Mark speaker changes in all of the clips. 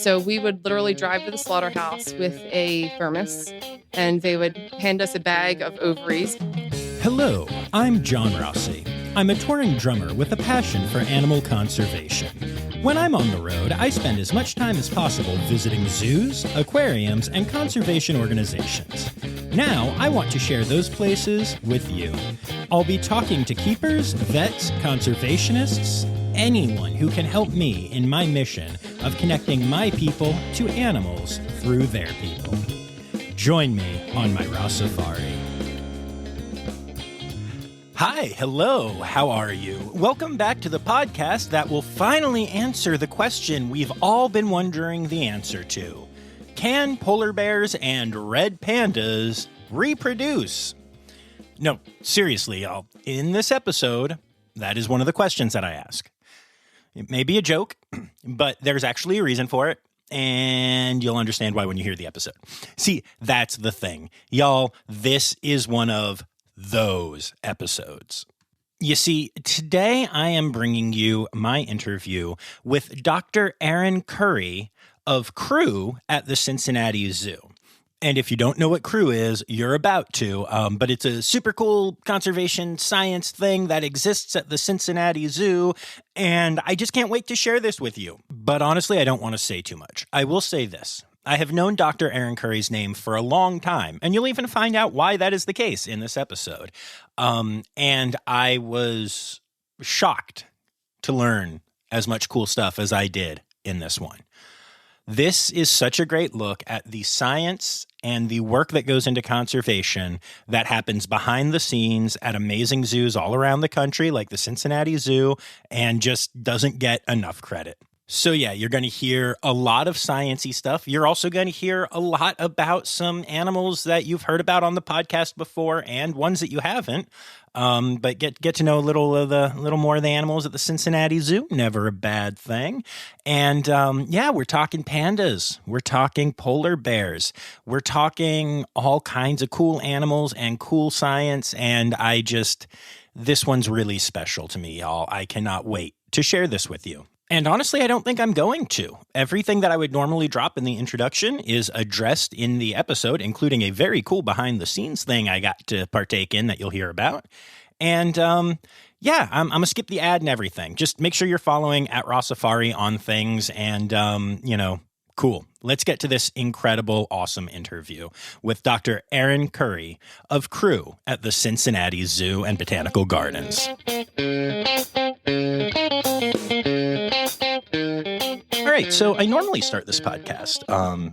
Speaker 1: So we would literally drive to the slaughterhouse with a thermos, and they would hand us a bag of ovaries.
Speaker 2: Hello, I'm John Rossi. I'm a touring drummer with a passion for animal conservation. When I'm on the road, I spend as much time as possible visiting zoos, aquariums, and conservation organizations. Now, I want to share those places with you. I'll be talking to keepers, vets, conservationists, anyone who can help me in my mission of connecting my people to animals through their people. Join me on my Rossifari. Hi, hello, how are you? Welcome back to the podcast that will finally answer the question we've all been wondering the answer to. Can polar bears and red pandas reproduce? No, seriously, y'all. In this episode, that is one of the questions that I ask. It may be a joke, but there's actually a reason for it, and you'll understand why when you hear the episode. See, that's the thing. Y'all, this is one of those episodes. You see, today I am bringing you my interview with Dr. Erin Curry of Crew at the Cincinnati Zoo. And if you don't know what Crew is, you're about to, but it's a super cool conservation science thing that exists at the Cincinnati Zoo, and I just can't wait to share this with you. But honestly, I don't want to say too much. I will say this. I have known Dr. Erin Curry's name for a long time, and you'll even find out why that is the case in this episode. And I was shocked to learn as much cool stuff as I did in this one. This is such a great look at the science and the work that goes into conservation that happens behind the scenes at amazing zoos all around the country, like the Cincinnati Zoo, and just doesn't get enough credit. So yeah, you're going to hear a lot of science-y stuff. You're also going to hear a lot about some animals that you've heard about on the podcast before and ones that you haven't. But get to know a little more of the animals at the Cincinnati Zoo. Never a bad thing. And yeah, we're talking pandas. We're talking polar bears. We're talking all kinds of cool animals and cool science. And this one's really special to me, y'all. I cannot wait to share this with you. And honestly, I don't think I'm going to. Everything that I would normally drop in the introduction is addressed in the episode, including a very cool behind-the-scenes thing I got to partake in that you'll hear about. And yeah, I'm going to skip the ad and everything. Just make sure you're following at Rossifari on things and, cool. Let's get to this incredible, awesome interview with Dr. Erin Curry of Crew at the Cincinnati Zoo and Botanical Gardens. All right, so I normally start this podcast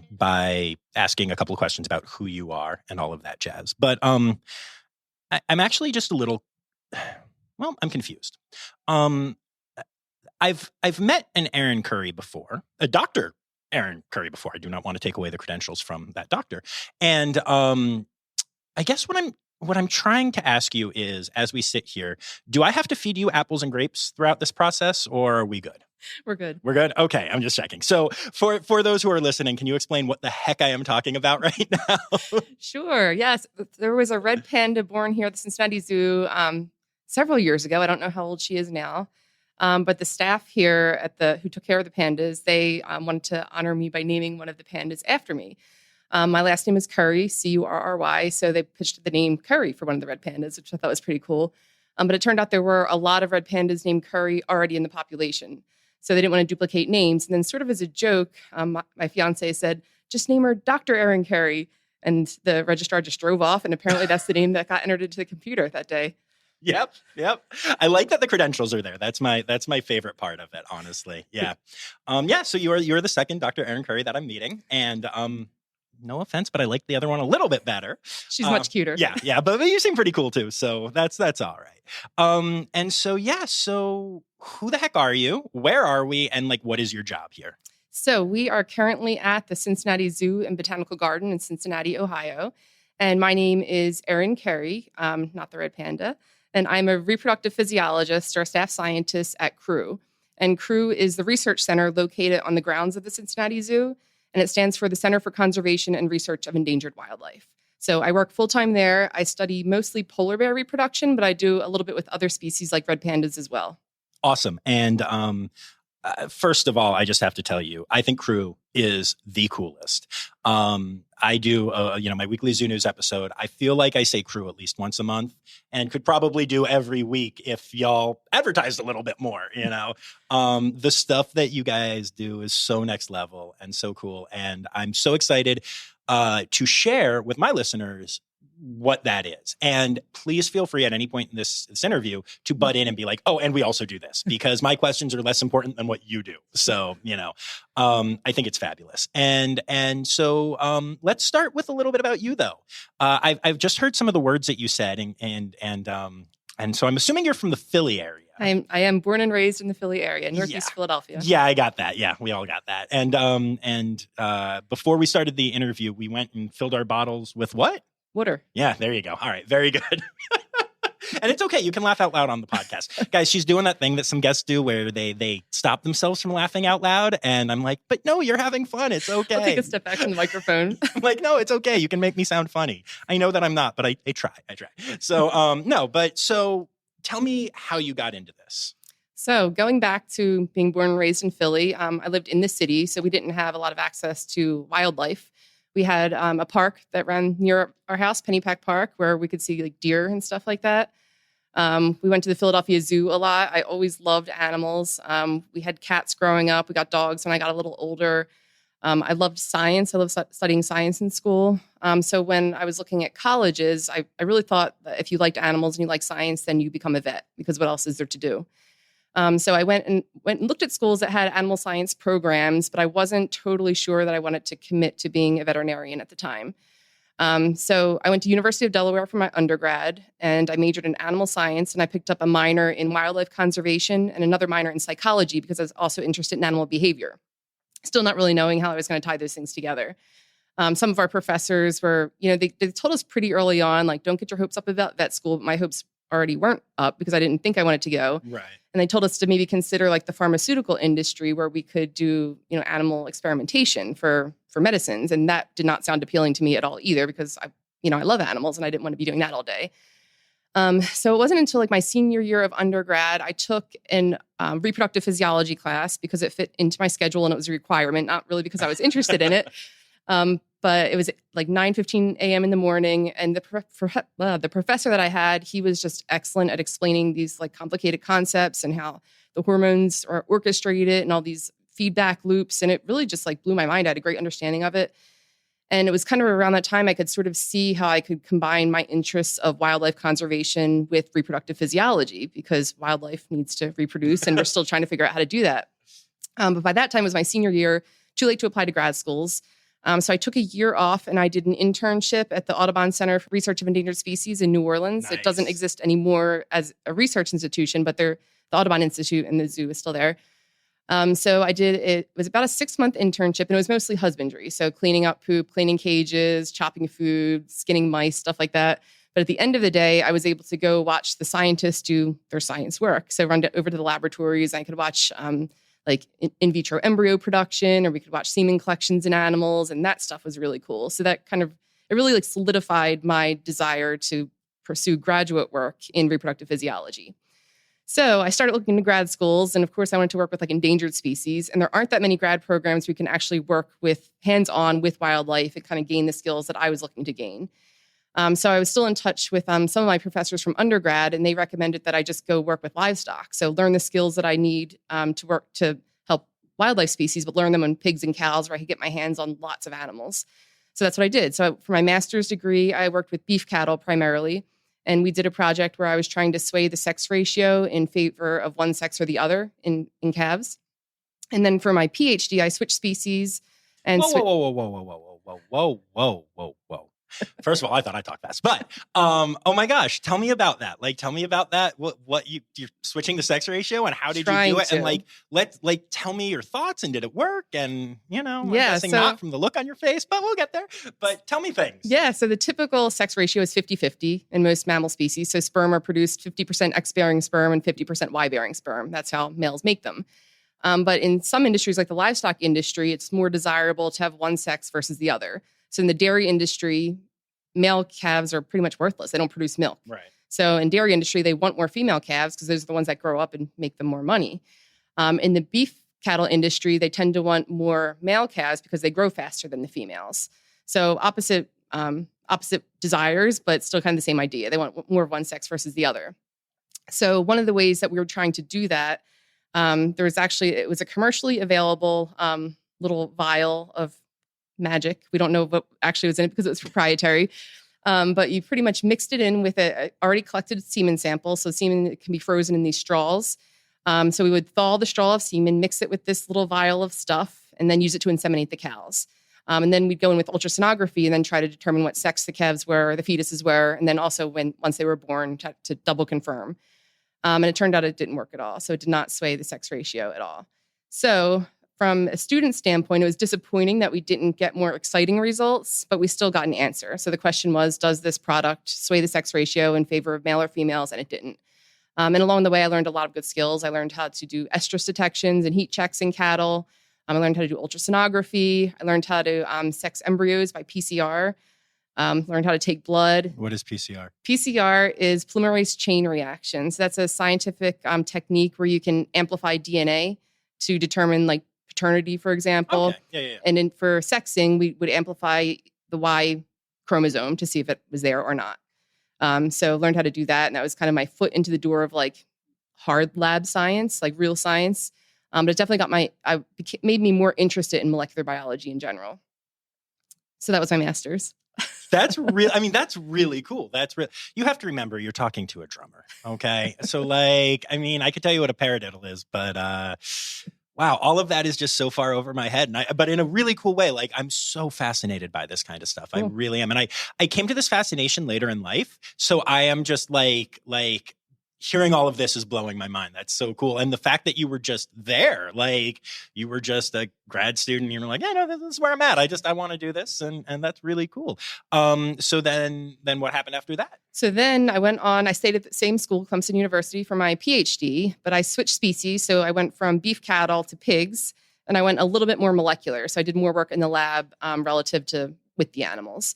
Speaker 2: by asking a couple of questions about who you are and all of that jazz. But I'm actually just a little, I'm confused. I've met an Erin Curry before, a Dr. Erin Curry before. I do not want to take away the credentials from that doctor. And I guess what I'm trying to ask you is, as we sit here, do I have to feed you apples and grapes throughout this process, or are we good?
Speaker 1: We're good.
Speaker 2: We're good? Okay, I'm just checking. So for those who are listening, can you explain what the heck I am talking about right now?
Speaker 1: Sure, yes. There was a red panda born here at the Cincinnati Zoo several years ago. I don't know how old she is now. But the staff here who took care of the pandas, they wanted to honor me by naming one of the pandas after me. My last name is Curry, Curry, so they pitched the name Curry for one of the red pandas, which I thought was pretty cool. But it turned out there were a lot of red pandas named Curry already in the population. So they didn't want to duplicate names. And then sort of as a joke, my fiance said, just name her Dr. Erin Curry. And the registrar just drove off. And apparently that's the name that got entered into the computer that day.
Speaker 2: Yep. I like that the credentials are there. That's my favorite part of it, honestly. Yeah. So you're the second Dr. Erin Curry that I'm meeting. And no offense, but I like the other one a little bit better.
Speaker 1: She's much cuter.
Speaker 2: Yeah, but you seem pretty cool too. So that's all right. And so who the heck are you? Where are we? And what is your job here?
Speaker 1: So we are currently at the Cincinnati Zoo and Botanical Garden in Cincinnati, Ohio. And my name is Erin Curry, not the red panda. And I'm a reproductive physiologist or a staff scientist at Crew. And Crew is the research center located on the grounds of the Cincinnati Zoo. And it stands for the Center for Conservation and Research of Endangered Wildlife. So I work full-time there. I study mostly polar bear reproduction, but I do a little bit with other species like red pandas as well.
Speaker 2: Awesome. And First of all, I just have to tell you, I think crew is the coolest. I do, my weekly Zoo News episode. I feel like I say crew at least once a month and could probably do every week if y'all advertised a little bit more, The stuff that you guys do is so next level and so cool. And I'm so excited to share with my listeners what that is. And please feel free at any point in this interview to butt in and be like, oh, and we also do this, because my questions are less important than what you do. So, I think it's fabulous. And so let's start with a little bit about you, though. I've just heard some of the words that you said, and so I'm assuming you're from the Philly area.
Speaker 1: I am born and raised in the Philly area, Northeast Philadelphia.
Speaker 2: Yeah, I got that. Yeah, we all got that. And before we started the interview, we went and filled our bottles with what?
Speaker 1: Water.
Speaker 2: Yeah, there you go. All right, very good. And it's okay. You can laugh out loud on the podcast. Guys, she's doing that thing that some guests do where they stop themselves from laughing out loud. And I'm like, but no, you're having fun. It's okay.
Speaker 1: I'll take a step back from the microphone.
Speaker 2: I'm like, no, it's okay. You can make me sound funny. I know that I'm not, but I try. So, so tell me how you got into this.
Speaker 1: So going back to being born and raised in Philly, I lived in the city, so we didn't have a lot of access to wildlife. We had a park that ran near our house, Pennypack Park, where we could see like deer and stuff like that. We went to the Philadelphia Zoo a lot. I always loved animals. We had cats growing up. We got dogs when I got a little older. I loved science. I loved studying science in school. So when I was looking at colleges, I really thought that if you liked animals and you like science, then you become a vet, because what else is there to do? So I went and looked at schools that had animal science programs, but I wasn't totally sure that I wanted to commit to being a veterinarian at the time. So I went to University of Delaware for my undergrad, and I majored in animal science, and I picked up a minor in wildlife conservation and another minor in psychology because I was also interested in animal behavior. Still not really knowing how I was going to tie those things together. Some of our professors were, they told us pretty early on, like, don't get your hopes up about vet school. But my hopes already weren't up because I didn't think I wanted to go.
Speaker 2: Right.
Speaker 1: And they told us to maybe consider like the pharmaceutical industry where we could do, animal experimentation for medicines. And that did not sound appealing to me at all either, because I love animals and I didn't want to be doing that all day. So it wasn't until like my senior year of undergrad, I took an reproductive physiology class because it fit into my schedule and it was a requirement, not really because I was interested in it. But it was like 9:15 a.m. in the morning. And the professor that I had, he was just excellent at explaining these like complicated concepts and how the hormones are orchestrated and all these feedback loops. And it really just like blew my mind. I had a great understanding of it. And it was kind of around that time I could sort of see how I could combine my interests of wildlife conservation with reproductive physiology, because wildlife needs to reproduce and we're still trying to figure out how to do that. But by that time it was my senior year, too late to apply to grad schools. So I took a year off and I did an internship at the Audubon Center for Research of Endangered Species in New Orleans.
Speaker 2: Nice.
Speaker 1: It doesn't exist anymore as a research institution, but the Audubon Institute and the zoo is still there. So it was about a 6-month internship, and it was mostly husbandry. So cleaning up poop, cleaning cages, chopping food, skinning mice, stuff like that. But at the end of the day, I was able to go watch the scientists do their science work. So run over to the laboratories. I could watch like in vitro embryo production, or we could watch semen collections in animals. And that stuff was really cool. So that it really like solidified my desire to pursue graduate work in reproductive physiology. So I started looking into grad schools, and of course I wanted to work with like endangered species, and there aren't that many grad programs where you can actually work with hands-on with wildlife and kind of gain the skills that I was looking to gain. So I was still in touch with some of my professors from undergrad, and they recommended that I just go work with livestock. So learn the skills that I need to work to help wildlife species, but learn them on pigs and cows where I could get my hands on lots of animals. So that's what I did. So for my master's degree, I worked with beef cattle primarily. And we did a project where I was trying to sway the sex ratio in favor of one sex or the other in calves. And then for my PhD, I switched species and
Speaker 2: whoa. First of all, I thought I talked fast, but oh my gosh, tell me about that. Like, tell me about that. What you're switching the sex ratio, and how did you do it?
Speaker 1: To.
Speaker 2: And tell me your thoughts, and did it work? And I'm guessing not from the look on your face, but we'll get there. But tell me things.
Speaker 1: Yeah. So the typical sex ratio is 50-50 in most mammal species. So sperm are produced 50% X-bearing sperm and 50% Y-bearing sperm. That's how males make them. But in some industries, like the livestock industry, it's more desirable to have one sex versus the other. So in the dairy industry, male calves are pretty much worthless. They don't produce milk.
Speaker 2: Right.
Speaker 1: So in dairy industry, they want more female calves because those are the ones that grow up and make them more money. In the beef cattle industry, they tend to want more male calves because they grow faster than the females. So opposite desires, but still kind of the same idea. They want more of one sex versus the other. So one of the ways that we were trying to do that, it was a commercially available little vial of magic. We don't know what actually was in it because it was proprietary. But you pretty much mixed it in with a already collected semen sample. So semen can be frozen in these straws. So we would thaw the straw of semen, mix it with this little vial of stuff, and then use it to inseminate the cows. And then we'd go in with ultrasonography and then try to determine what sex the calves were, the fetuses were, and then also once they were born to double confirm. And it turned out it didn't work at all. So it did not sway the sex ratio at all. So from a student standpoint, it was disappointing that we didn't get more exciting results, but we still got an answer. So the question was, does this product sway the sex ratio in favor of male or females? And it didn't. And along the way, I learned a lot of good skills. I learned how to do estrus detections and heat checks in cattle. I learned how to do ultrasonography. I learned how to sex embryos by PCR. Learned how to take blood.
Speaker 2: What is PCR?
Speaker 1: PCR is polymerase chain reaction. So that's a scientific technique where you can amplify DNA to determine like paternity, for example.
Speaker 2: Okay. Yeah.
Speaker 1: And then for sexing, we would amplify the Y chromosome to see if it was there or not. So learned how to do that. And that was kind of my foot into the door of like hard lab science, like real science. But it definitely made me more interested in molecular biology in general. So that was my master's.
Speaker 2: That's really cool. You have to remember you're talking to a drummer. Okay. So I could tell you what a paradiddle is, but, wow, all of that is just so far over my head. But in a really cool way. Like, I'm so fascinated by this kind of stuff. Cool. I really am. And I came to this fascination later in life. So I am just like hearing all of this is blowing my mind. That's so cool. And the fact that you were just there, like you were just a grad student, and you were like, yeah, no, this is where I'm at. I want to do this. And that's really cool. So then what happened after that? So then I stayed at the same school, Clemson University, for my PhD, but I switched species. So I went from beef cattle to pigs, and I went a little bit more molecular. So I did more work in the lab relative to with the animals.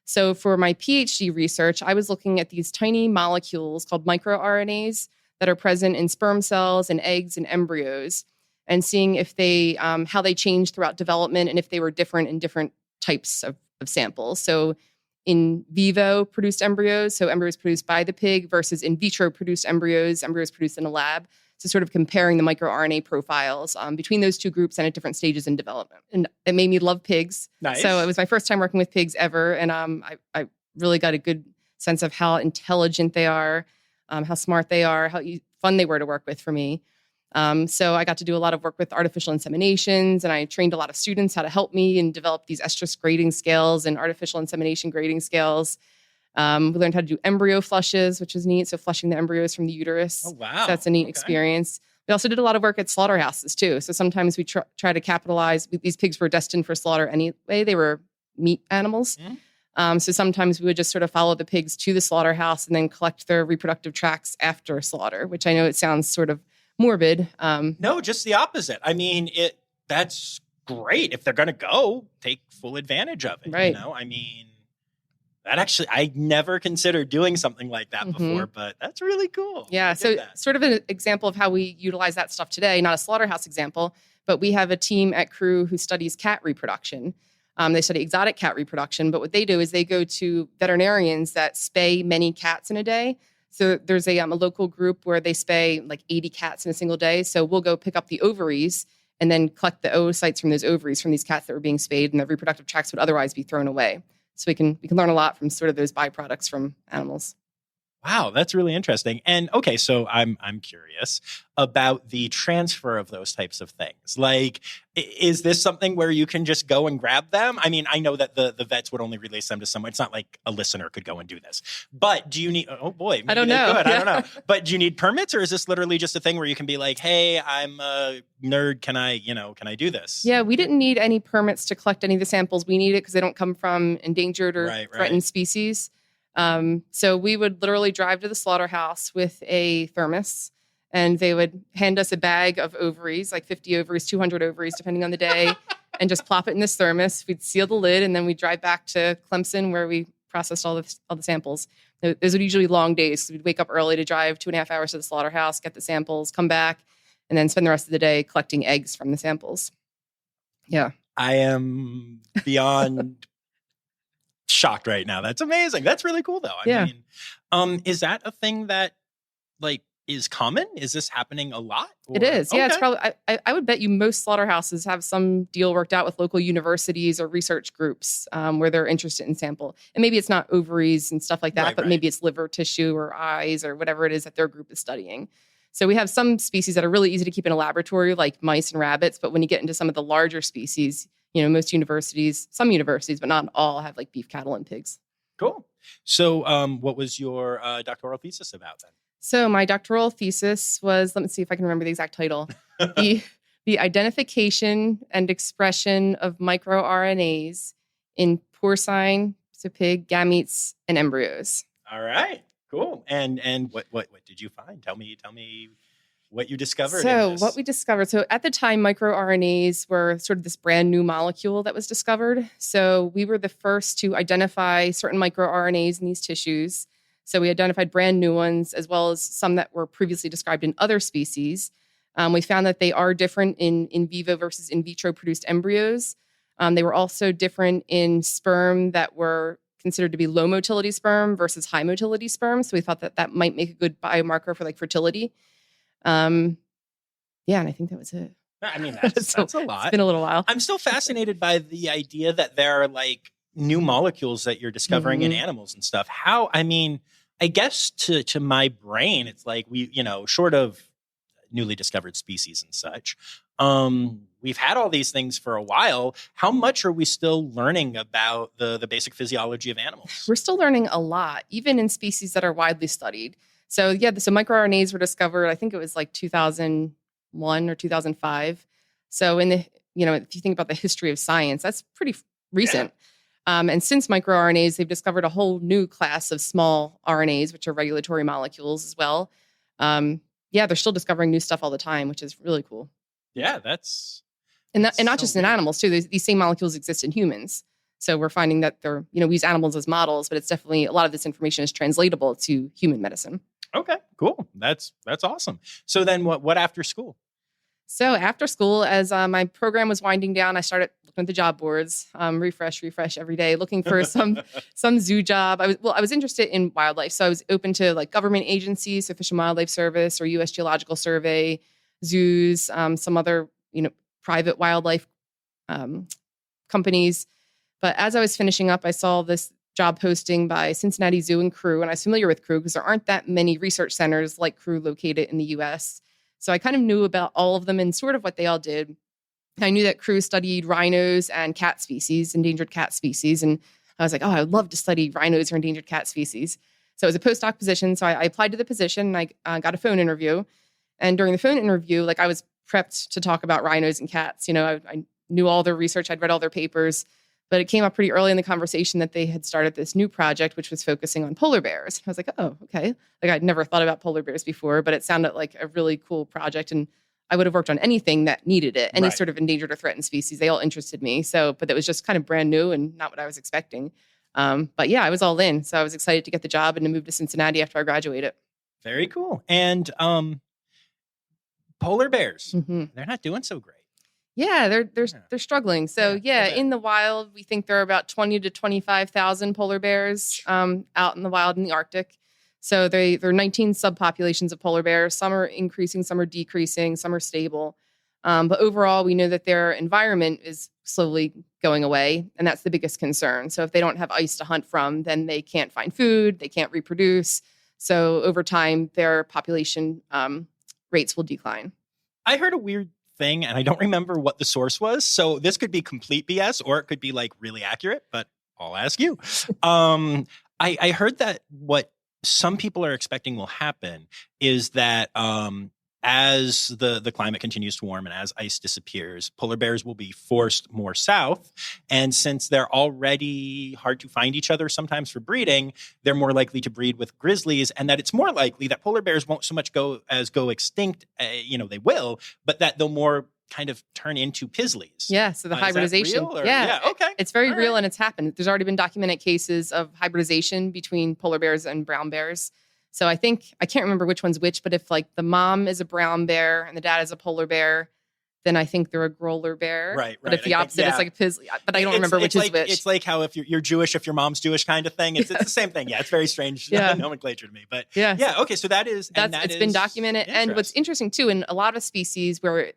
Speaker 2: So for my PhD research, I was looking at these tiny molecules called microRNAs that are present in sperm cells and eggs and embryos, and seeing if how they change throughout development and if they were different in different types of samples. So in vivo produced embryos, so embryos produced by the pig, versus in vitro produced embryos produced in a lab. So sort of comparing the microRNA profiles between those two groups and at different stages in development. And it made me love pigs. Nice.
Speaker 1: So it was my first time working with pigs ever. And I really got a good sense of how intelligent they are, how smart they are, how fun they were to work with for me. So I got to do a lot of work with artificial inseminations, and I trained a lot of students how to help me and develop these estrus grading scales and artificial insemination grading scales. We learned how to do embryo flushes, which is neat. So flushing the embryos from the uterus.
Speaker 2: Oh, wow.
Speaker 1: So that's a neat experience. We also did a lot of work at slaughterhouses too. So sometimes we try to capitalize. These pigs were destined for slaughter anyway. They were meat animals. Mm-hmm. So sometimes we would just sort of follow the pigs to the slaughterhouse and then collect their reproductive tracts after slaughter, which I know it sounds sort of morbid.
Speaker 2: No, just the opposite. I mean, that's great. If they're going to go, take full advantage of it.
Speaker 1: Right.
Speaker 2: That actually, I never considered doing something like that before, but that's really cool.
Speaker 1: Yeah. So sort of an example of how we utilize that stuff today, not a slaughterhouse example, but we have a team at Crew who studies cat reproduction. They study exotic cat reproduction, but what they do is they go to veterinarians that spay many cats in a day. So there's a local group where they spay like 80 cats in a single day. So we'll go pick up the ovaries and then collect the oocytes from those ovaries from these cats that were being spayed, and the reproductive tracts would otherwise be thrown away. So we can learn a lot from sort of those byproducts from animals.
Speaker 2: Wow, that's really interesting. And okay, so I'm curious about the transfer of those types of things. Like, is this something where you can just go and grab them? I mean, I know that the vets would only release them to someone. It's not like a listener could go and do this. But do you need? Oh boy,
Speaker 1: I don't know.
Speaker 2: I don't know. But do you need permits, or is this literally just a thing where you can be like, "Hey, I'm a nerd. Can I do this?"
Speaker 1: Yeah, we didn't need any permits to collect any of the samples. We need it because they don't come from endangered or threatened species. So we would literally drive to the slaughterhouse with a thermos, and they would hand us a bag of ovaries, like 50 ovaries, 200 ovaries, depending on the day, and just plop it in this thermos. We'd seal the lid, and then we'd drive back to Clemson where we processed all the samples. Those would usually long days. So we'd wake up early to drive 2.5 hours to the slaughterhouse, get the samples, come back, and then spend the rest of the day collecting eggs from the samples. Yeah.
Speaker 2: I am beyond shocked right now. That's amazing. That's really cool, though. I mean, is that a thing that like is common? Is this happening a lot?
Speaker 1: It is. Yeah, it's probably, I would bet you most slaughterhouses have some deal worked out with local universities or research groups where they're interested in sample. And maybe it's not ovaries and stuff like that, but maybe it's liver tissue or eyes or whatever it is that their group is studying. So we have some species that are really easy to keep in a laboratory, like mice and rabbits. But when you get into some of the larger species, most universities, some universities, but not all, have like beef cattle and pigs.
Speaker 2: Cool. So what was your doctoral thesis about then?
Speaker 1: So my doctoral thesis was, let me see if I can remember the exact title, the identification and expression of microRNAs in porcine, so pig, gametes, and embryos.
Speaker 2: All right, cool. And what did you find? Tell me what you discovered.
Speaker 1: So what we discovered, so at the time, microRNAs were sort of this brand new molecule that was discovered. So we were the first to identify certain microRNAs in these tissues. So we identified brand new ones, as well as some that were previously described in other species. We found that they are different in vivo versus in vitro produced embryos. They were also different in sperm that were considered to be low motility sperm versus high motility sperm. So we thought that might make a good biomarker for like fertility. And I think that was it.
Speaker 2: I mean, that's a lot.
Speaker 1: It's been a little while.
Speaker 2: I'm still fascinated by the idea that there are like new molecules that you're discovering in animals and stuff. How, I mean, I guess to my brain, it's like we, short of newly discovered species and such, we've had all these things for a while. How much are we still learning about the basic physiology of animals?
Speaker 1: We're still learning a lot, even in species that are widely studied. So so microRNAs were discovered, I think it was like 2001 or 2005. So if you think about the history of science, that's pretty recent. Yeah. And since microRNAs, they've discovered a whole new class of small RNAs, which are regulatory molecules as well. They're still discovering new stuff all the time, which is really cool.
Speaker 2: Yeah, that's
Speaker 1: not just in animals too. These same molecules exist in humans. So we're finding that we use animals as models, but it's definitely a lot of this information is translatable to human medicine.
Speaker 2: Okay, cool. That's awesome. So then what after school?
Speaker 1: So after school, as my program was winding down, I started looking at the job boards, refresh every day, looking for some zoo job. I was interested in wildlife, so I was open to like government agencies, so Fish and Wildlife Service or U.S. Geological Survey, zoos, some other private wildlife companies. But as I was finishing up, I saw this job posting by Cincinnati Zoo and Crew, and I was familiar with Crew because there aren't that many research centers like Crew located in the U.S. So I kind of knew about all of them and sort of what they all did. I knew that Crew studied rhinos and cat species, endangered cat species. And I was like, oh, I would love to study rhinos or endangered cat species. So it was a postdoc position. So I applied to the position and I got a phone interview. And during the phone interview, I was prepped to talk about rhinos and cats. I knew all their research. I'd read all their papers. But it came up pretty early in the conversation that they had started this new project, which was focusing on polar bears. I was like, oh, okay. I'd never thought about polar bears before, but it sounded like a really cool project. And I would have worked on anything that needed it, any sort of endangered or threatened species. They all interested me. But it was just kind of brand new and not what I was expecting. But yeah, I was all in. So I was excited to get the job and to move to Cincinnati after I graduated.
Speaker 2: Very cool. And polar bears, they're not doing so great.
Speaker 1: Yeah, they're struggling. So in the wild, we think there are about 20 to 25,000 polar bears out in the wild in the Arctic. So there are 19 subpopulations of polar bears. Some are increasing, some are decreasing, some are stable. But overall, we know that their environment is slowly going away, and that's the biggest concern. So if they don't have ice to hunt from, then they can't find food, they can't reproduce. So over time, their population rates will decline. I
Speaker 2: heard a weird thing, and I don't remember what the source was. So this could be complete BS, or it could be really accurate, but I'll ask you. I heard that what some people are expecting will happen is that as the climate continues to warm and as ice disappears, polar bears will be forced more south. And since they're already hard to find each other sometimes for breeding, they're more likely to breed with grizzlies, and that it's more likely that polar bears won't so much go extinct, they will, but that they'll more kind of turn into pisleys.
Speaker 1: Yeah, so the hybridization.
Speaker 2: Yeah, okay.
Speaker 1: It's very real and it's happened. There's already been documented cases of hybridization between polar bears and brown bears. So I think, I can't remember which one's which, but if like the mom is a brown bear and the dad is a polar bear, then I think they're a growler bear.
Speaker 2: Right.
Speaker 1: But if the opposite is like a Pizzly, but I don't remember which is which.
Speaker 2: It's like how if you're Jewish, if your mom's Jewish kind of thing. It's the same thing. Yeah, it's very strange nomenclature to me. But yeah, okay. So it's
Speaker 1: been documented. And what's interesting too, in a lot of species where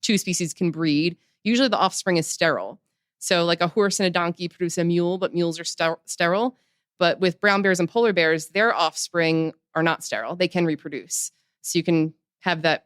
Speaker 1: two species can breed, usually the offspring is sterile. So like a horse and a donkey produce a mule, but mules are sterile. But with brown bears and polar bears, their offspring are not sterile. They can reproduce. So you can have that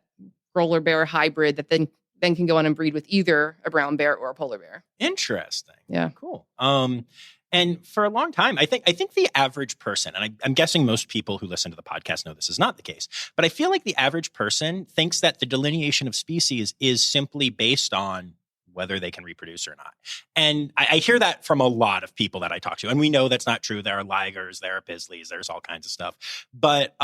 Speaker 1: roller bear hybrid that then can go on and breed with either a brown bear or a polar bear.
Speaker 2: Interesting.
Speaker 1: Yeah.
Speaker 2: Cool. And for a long time, I think the average person, and I'm guessing most people who listen to the podcast know this is not the case, but I feel like the average person thinks that the delineation of species is simply based on whether they can reproduce or not. And I hear that from a lot of people that I talk to. And we know that's not true. There are ligers, there are Pisleys, there's all kinds of stuff. But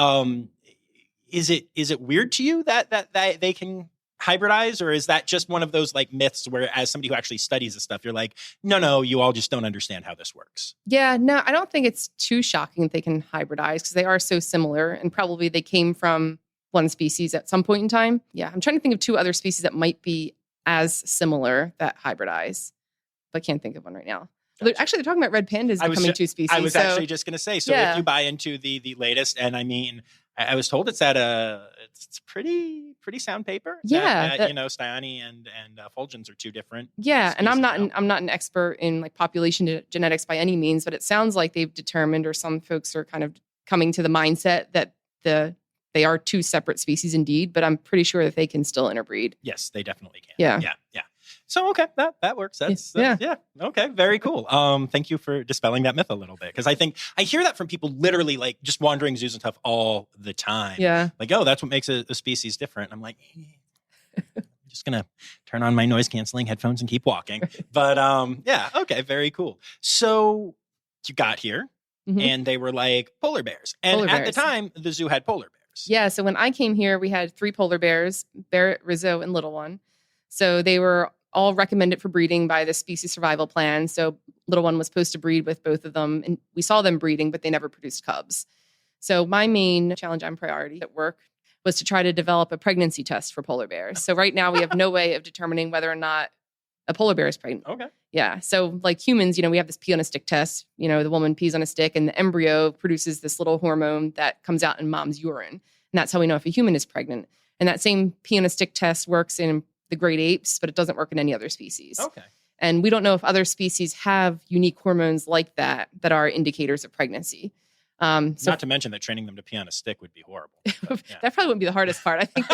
Speaker 2: is it weird to you that they can hybridize, or is that just one of those like myths where as somebody who actually studies this stuff, you're like, no, you all just don't understand how this works?
Speaker 1: Yeah, no, I don't think it's too shocking that they can hybridize because they are so similar and probably they came from one species at some point in time. Yeah, I'm trying to think of two other species that might be as similar that hybridize, but can't think of one right now. Gotcha. Actually, they're talking about red pandas becoming two species.
Speaker 2: I was actually just going to say, so if you buy into the latest, and I mean, I was told it's it's pretty sound paper.
Speaker 1: Yeah,
Speaker 2: Styani and Fulgens are two different.
Speaker 1: Yeah, and I'm not an expert in like population genetics by any means, but it sounds like they've determined, or some folks are kind of coming to the mindset that they are two separate species indeed, but I'm pretty sure that they can still interbreed.
Speaker 2: Yes, they definitely can.
Speaker 1: Yeah.
Speaker 2: So, okay, that works. That's okay. Very cool. Thank you for dispelling that myth a little bit. Because I hear that from people literally like just wandering zoos and stuff all the time.
Speaker 1: Yeah.
Speaker 2: Like, oh, that's what makes a species different. I'm like, I'm just going to turn on my noise canceling headphones and keep walking. But okay, very cool. So you got here and they were like polar bears. And at the time, the zoo had polar bears.
Speaker 1: Yeah. So when I came here, we had 3 polar bears, Barrett, Rizzo, and Little One. So they were all recommended for breeding by the species survival plan. So Little One was supposed to breed with both of them. And we saw them breeding, but they never produced cubs. So my main challenge and priority at work was to try to develop a pregnancy test for polar bears. So right now we have no way of determining whether or not a polar bear is pregnant.
Speaker 2: Okay.
Speaker 1: Yeah. So like humans, we have this pee on a stick test. The woman pees on a stick and the embryo produces this little hormone that comes out in mom's urine. And that's how we know if a human is pregnant. And that same pee on a stick test works in the great apes, but it doesn't work in any other species.
Speaker 2: Okay.
Speaker 1: And we don't know if other species have unique hormones like that are indicators of pregnancy.
Speaker 2: Not to mention that training them to pee on a stick would be horrible. But, yeah.
Speaker 1: That probably wouldn't be the hardest part. I think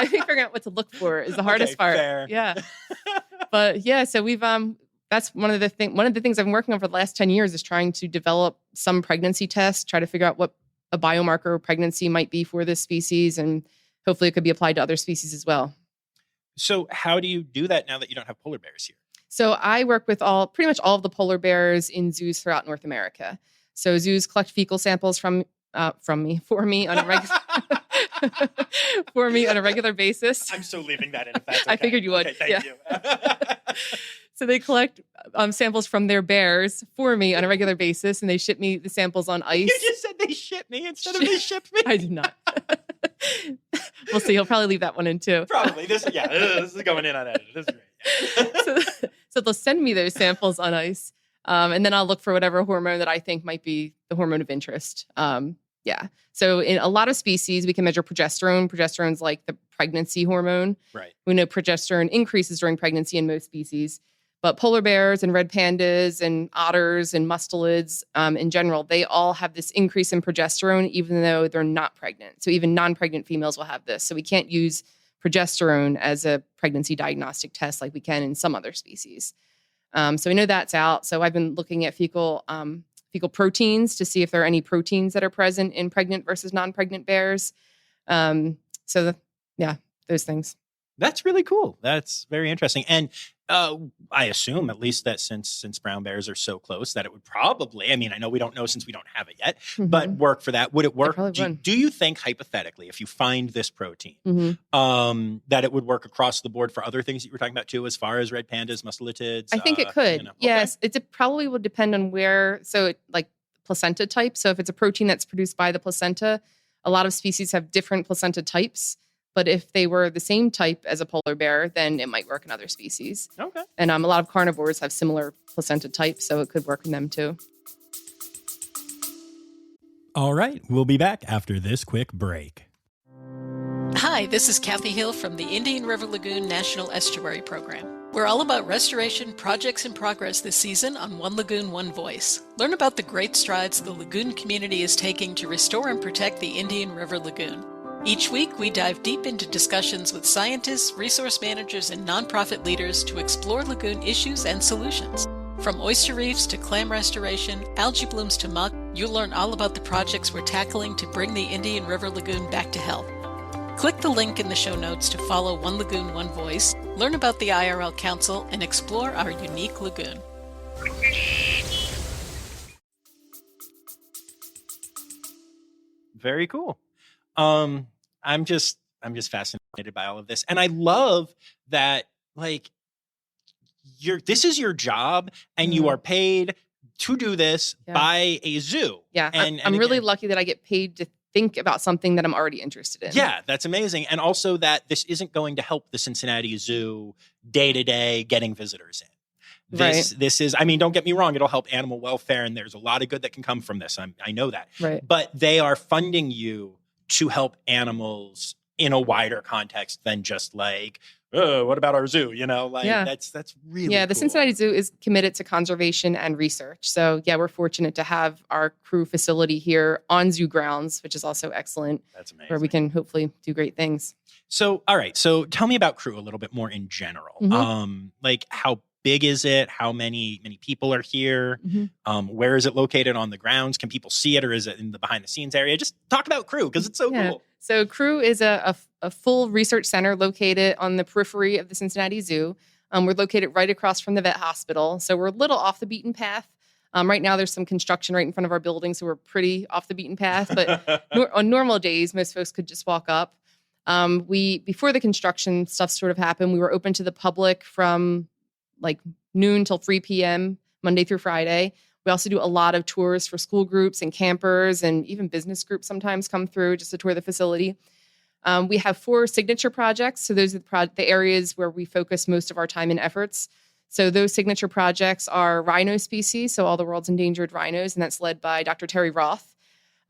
Speaker 1: figuring out what to look for is the hardest part.
Speaker 2: Fair.
Speaker 1: Yeah. But yeah, so we've that's one of the things I've been working on for the last 10 years is trying to develop some pregnancy tests, try to figure out what a biomarker of pregnancy might be for this species, and hopefully it could be applied to other species as well.
Speaker 2: So how do you do that now that you don't have polar bears here?
Speaker 1: So I work with pretty much all of the polar bears in zoos throughout North America. So zoos collect fecal samples for me on a regular basis.
Speaker 2: I'm so leaving that in if that's okay.
Speaker 1: I figured you would.
Speaker 2: Okay, thank you.
Speaker 1: So they collect samples from their bears for me on a regular basis, and they ship me the samples on ice.
Speaker 2: You just said they ship me instead of they ship me.
Speaker 1: I did not. We'll see. He'll probably leave that one in too.
Speaker 2: Probably. This is going in unedited. This is great.
Speaker 1: So they'll send me those samples on ice, and then I'll look for whatever hormone that I think might be the hormone of interest. So in a lot of species, we can measure progesterone. Progesterone's like the pregnancy hormone.
Speaker 2: Right.
Speaker 1: We know progesterone increases during pregnancy in most species. But polar bears and red pandas and otters and mustelids in general, they all have this increase in progesterone, even though they're not pregnant. So even non-pregnant females will have this. So we can't use progesterone as a pregnancy diagnostic test like we can in some other species. So we know that's out. So I've been looking at fecal proteins to see if there are any proteins that are present in pregnant versus non-pregnant bears. Those things.
Speaker 2: That's really cool. That's very interesting. And I assume, at least, that since brown bears are so close, that it would probably, I know we don't know since we don't have it yet, but work for that. Would it work? Do you think, hypothetically, if you find this protein, that it would work across the board for other things that you were talking about, too, as far as red pandas, mustelitids?
Speaker 1: I think it could. Yes. It probably would depend on where. So, like placenta type. So if it's a protein that's produced by the placenta, a lot of species have different placenta types. But if they were the same type as a polar bear, then it might work in other species.
Speaker 2: Okay.
Speaker 1: And a lot of carnivores have similar placenta types, so it could work in them too.
Speaker 2: All right, we'll be back after this quick break.
Speaker 3: Hi, this is Kathy Hill from the Indian River Lagoon National Estuary Program. We're all about restoration projects in progress this season on One Lagoon, One Voice. Learn about the great strides the lagoon community is taking to restore and protect the Indian River Lagoon. Each week, we dive deep into discussions with scientists, resource managers, and nonprofit leaders to explore lagoon issues and solutions. From oyster reefs to clam restoration, algae blooms to muck, you'll learn all about the projects we're tackling to bring the Indian River Lagoon back to health. Click the link in the show notes to follow One Lagoon, One Voice, learn about the IRL Council, and explore our unique lagoon.
Speaker 2: Very cool. I'm just fascinated by all of this. And I love that, like, this is your job and you are paid to do this by a zoo.
Speaker 1: Yeah.
Speaker 2: And
Speaker 1: I'm really lucky that I get paid to think about something that I'm already interested in.
Speaker 2: Yeah, that's amazing. And also that this isn't going to help the Cincinnati Zoo day to day getting visitors in. This is, I mean, don't get me wrong, it'll help animal welfare and there's a lot of good that can come from this. I know that.
Speaker 1: Right.
Speaker 2: But they are funding you to help animals in a wider context than just like, oh, what about our zoo? You know, like that's really
Speaker 1: the
Speaker 2: cool.
Speaker 1: Cincinnati Zoo is committed to conservation and research. So we're fortunate to have our crew facility here on zoo grounds, which is also excellent.
Speaker 2: That's amazing.
Speaker 1: Where we can hopefully do great things.
Speaker 2: So, all right. So tell me about crew a little bit more in general. Like how big is it? How many people are here? Where is it located on the grounds? Can people see it or is it in the behind the scenes area? Just talk about crew because it's so cool.
Speaker 1: So crew is a full research center located on the periphery of the Cincinnati Zoo. We're located right across from the vet hospital. So we're a little off the beaten path. Right now there's some construction right in front of our building. So we're pretty off the beaten path. But on normal days, most folks could just walk up. Before the construction stuff sort of happened, we were open to the public from like noon till 3 p.m., Monday through Friday. We also do a lot of tours for school groups and campers and even business groups sometimes come through just to tour the facility. We have 4 signature projects. So those are the areas where we focus most of our time and efforts. So those signature projects are rhino species, so all the world's endangered rhinos, and that's led by Dr. Terry Roth.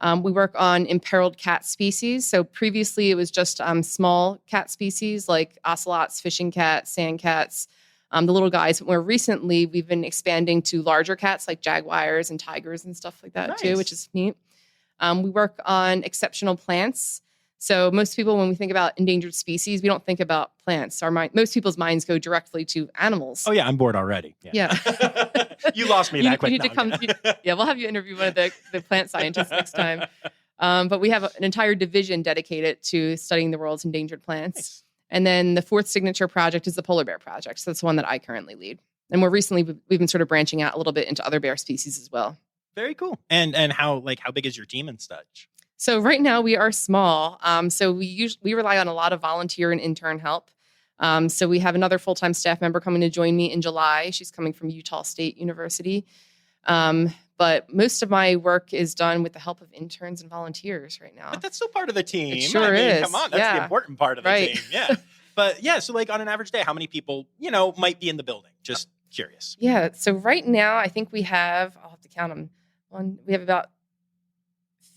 Speaker 1: We work on imperiled cat species. So previously it was just small cat species like ocelots, fishing cats, sand cats, the little guys. But more recently, we've been expanding to larger cats like jaguars and tigers and stuff like that too, which is neat. We work on exceptional plants. So most people, when we think about endangered species, we don't think about plants. Most people's minds go directly to animals.
Speaker 2: Oh yeah, I'm bored already.
Speaker 1: Yeah.
Speaker 2: You lost me that quick.
Speaker 1: You need to come. We'll have you interview one of the plant scientists next time. But we have an entire division dedicated to studying the world's endangered plants. Nice. And then the 4th signature project is the polar bear project. So that's the one that I currently lead. And more recently, we've been sort of branching out a little bit into other bear species as well.
Speaker 2: Very cool. And how big is your team and such?
Speaker 1: So right now we are small. So we rely on a lot of volunteer and intern help. So we have another full-time staff member coming to join me in July. She's coming from Utah State University. But most of my work is done with the help of interns and volunteers right now.
Speaker 2: But that's still part of the team.
Speaker 1: It sure is.
Speaker 2: Come on, that's the important part of the team. Yeah. But yeah, so like on an average day, how many people, might be in the building? Just curious.
Speaker 1: Yeah. So right now, I think we have, I'll have to count them. We have about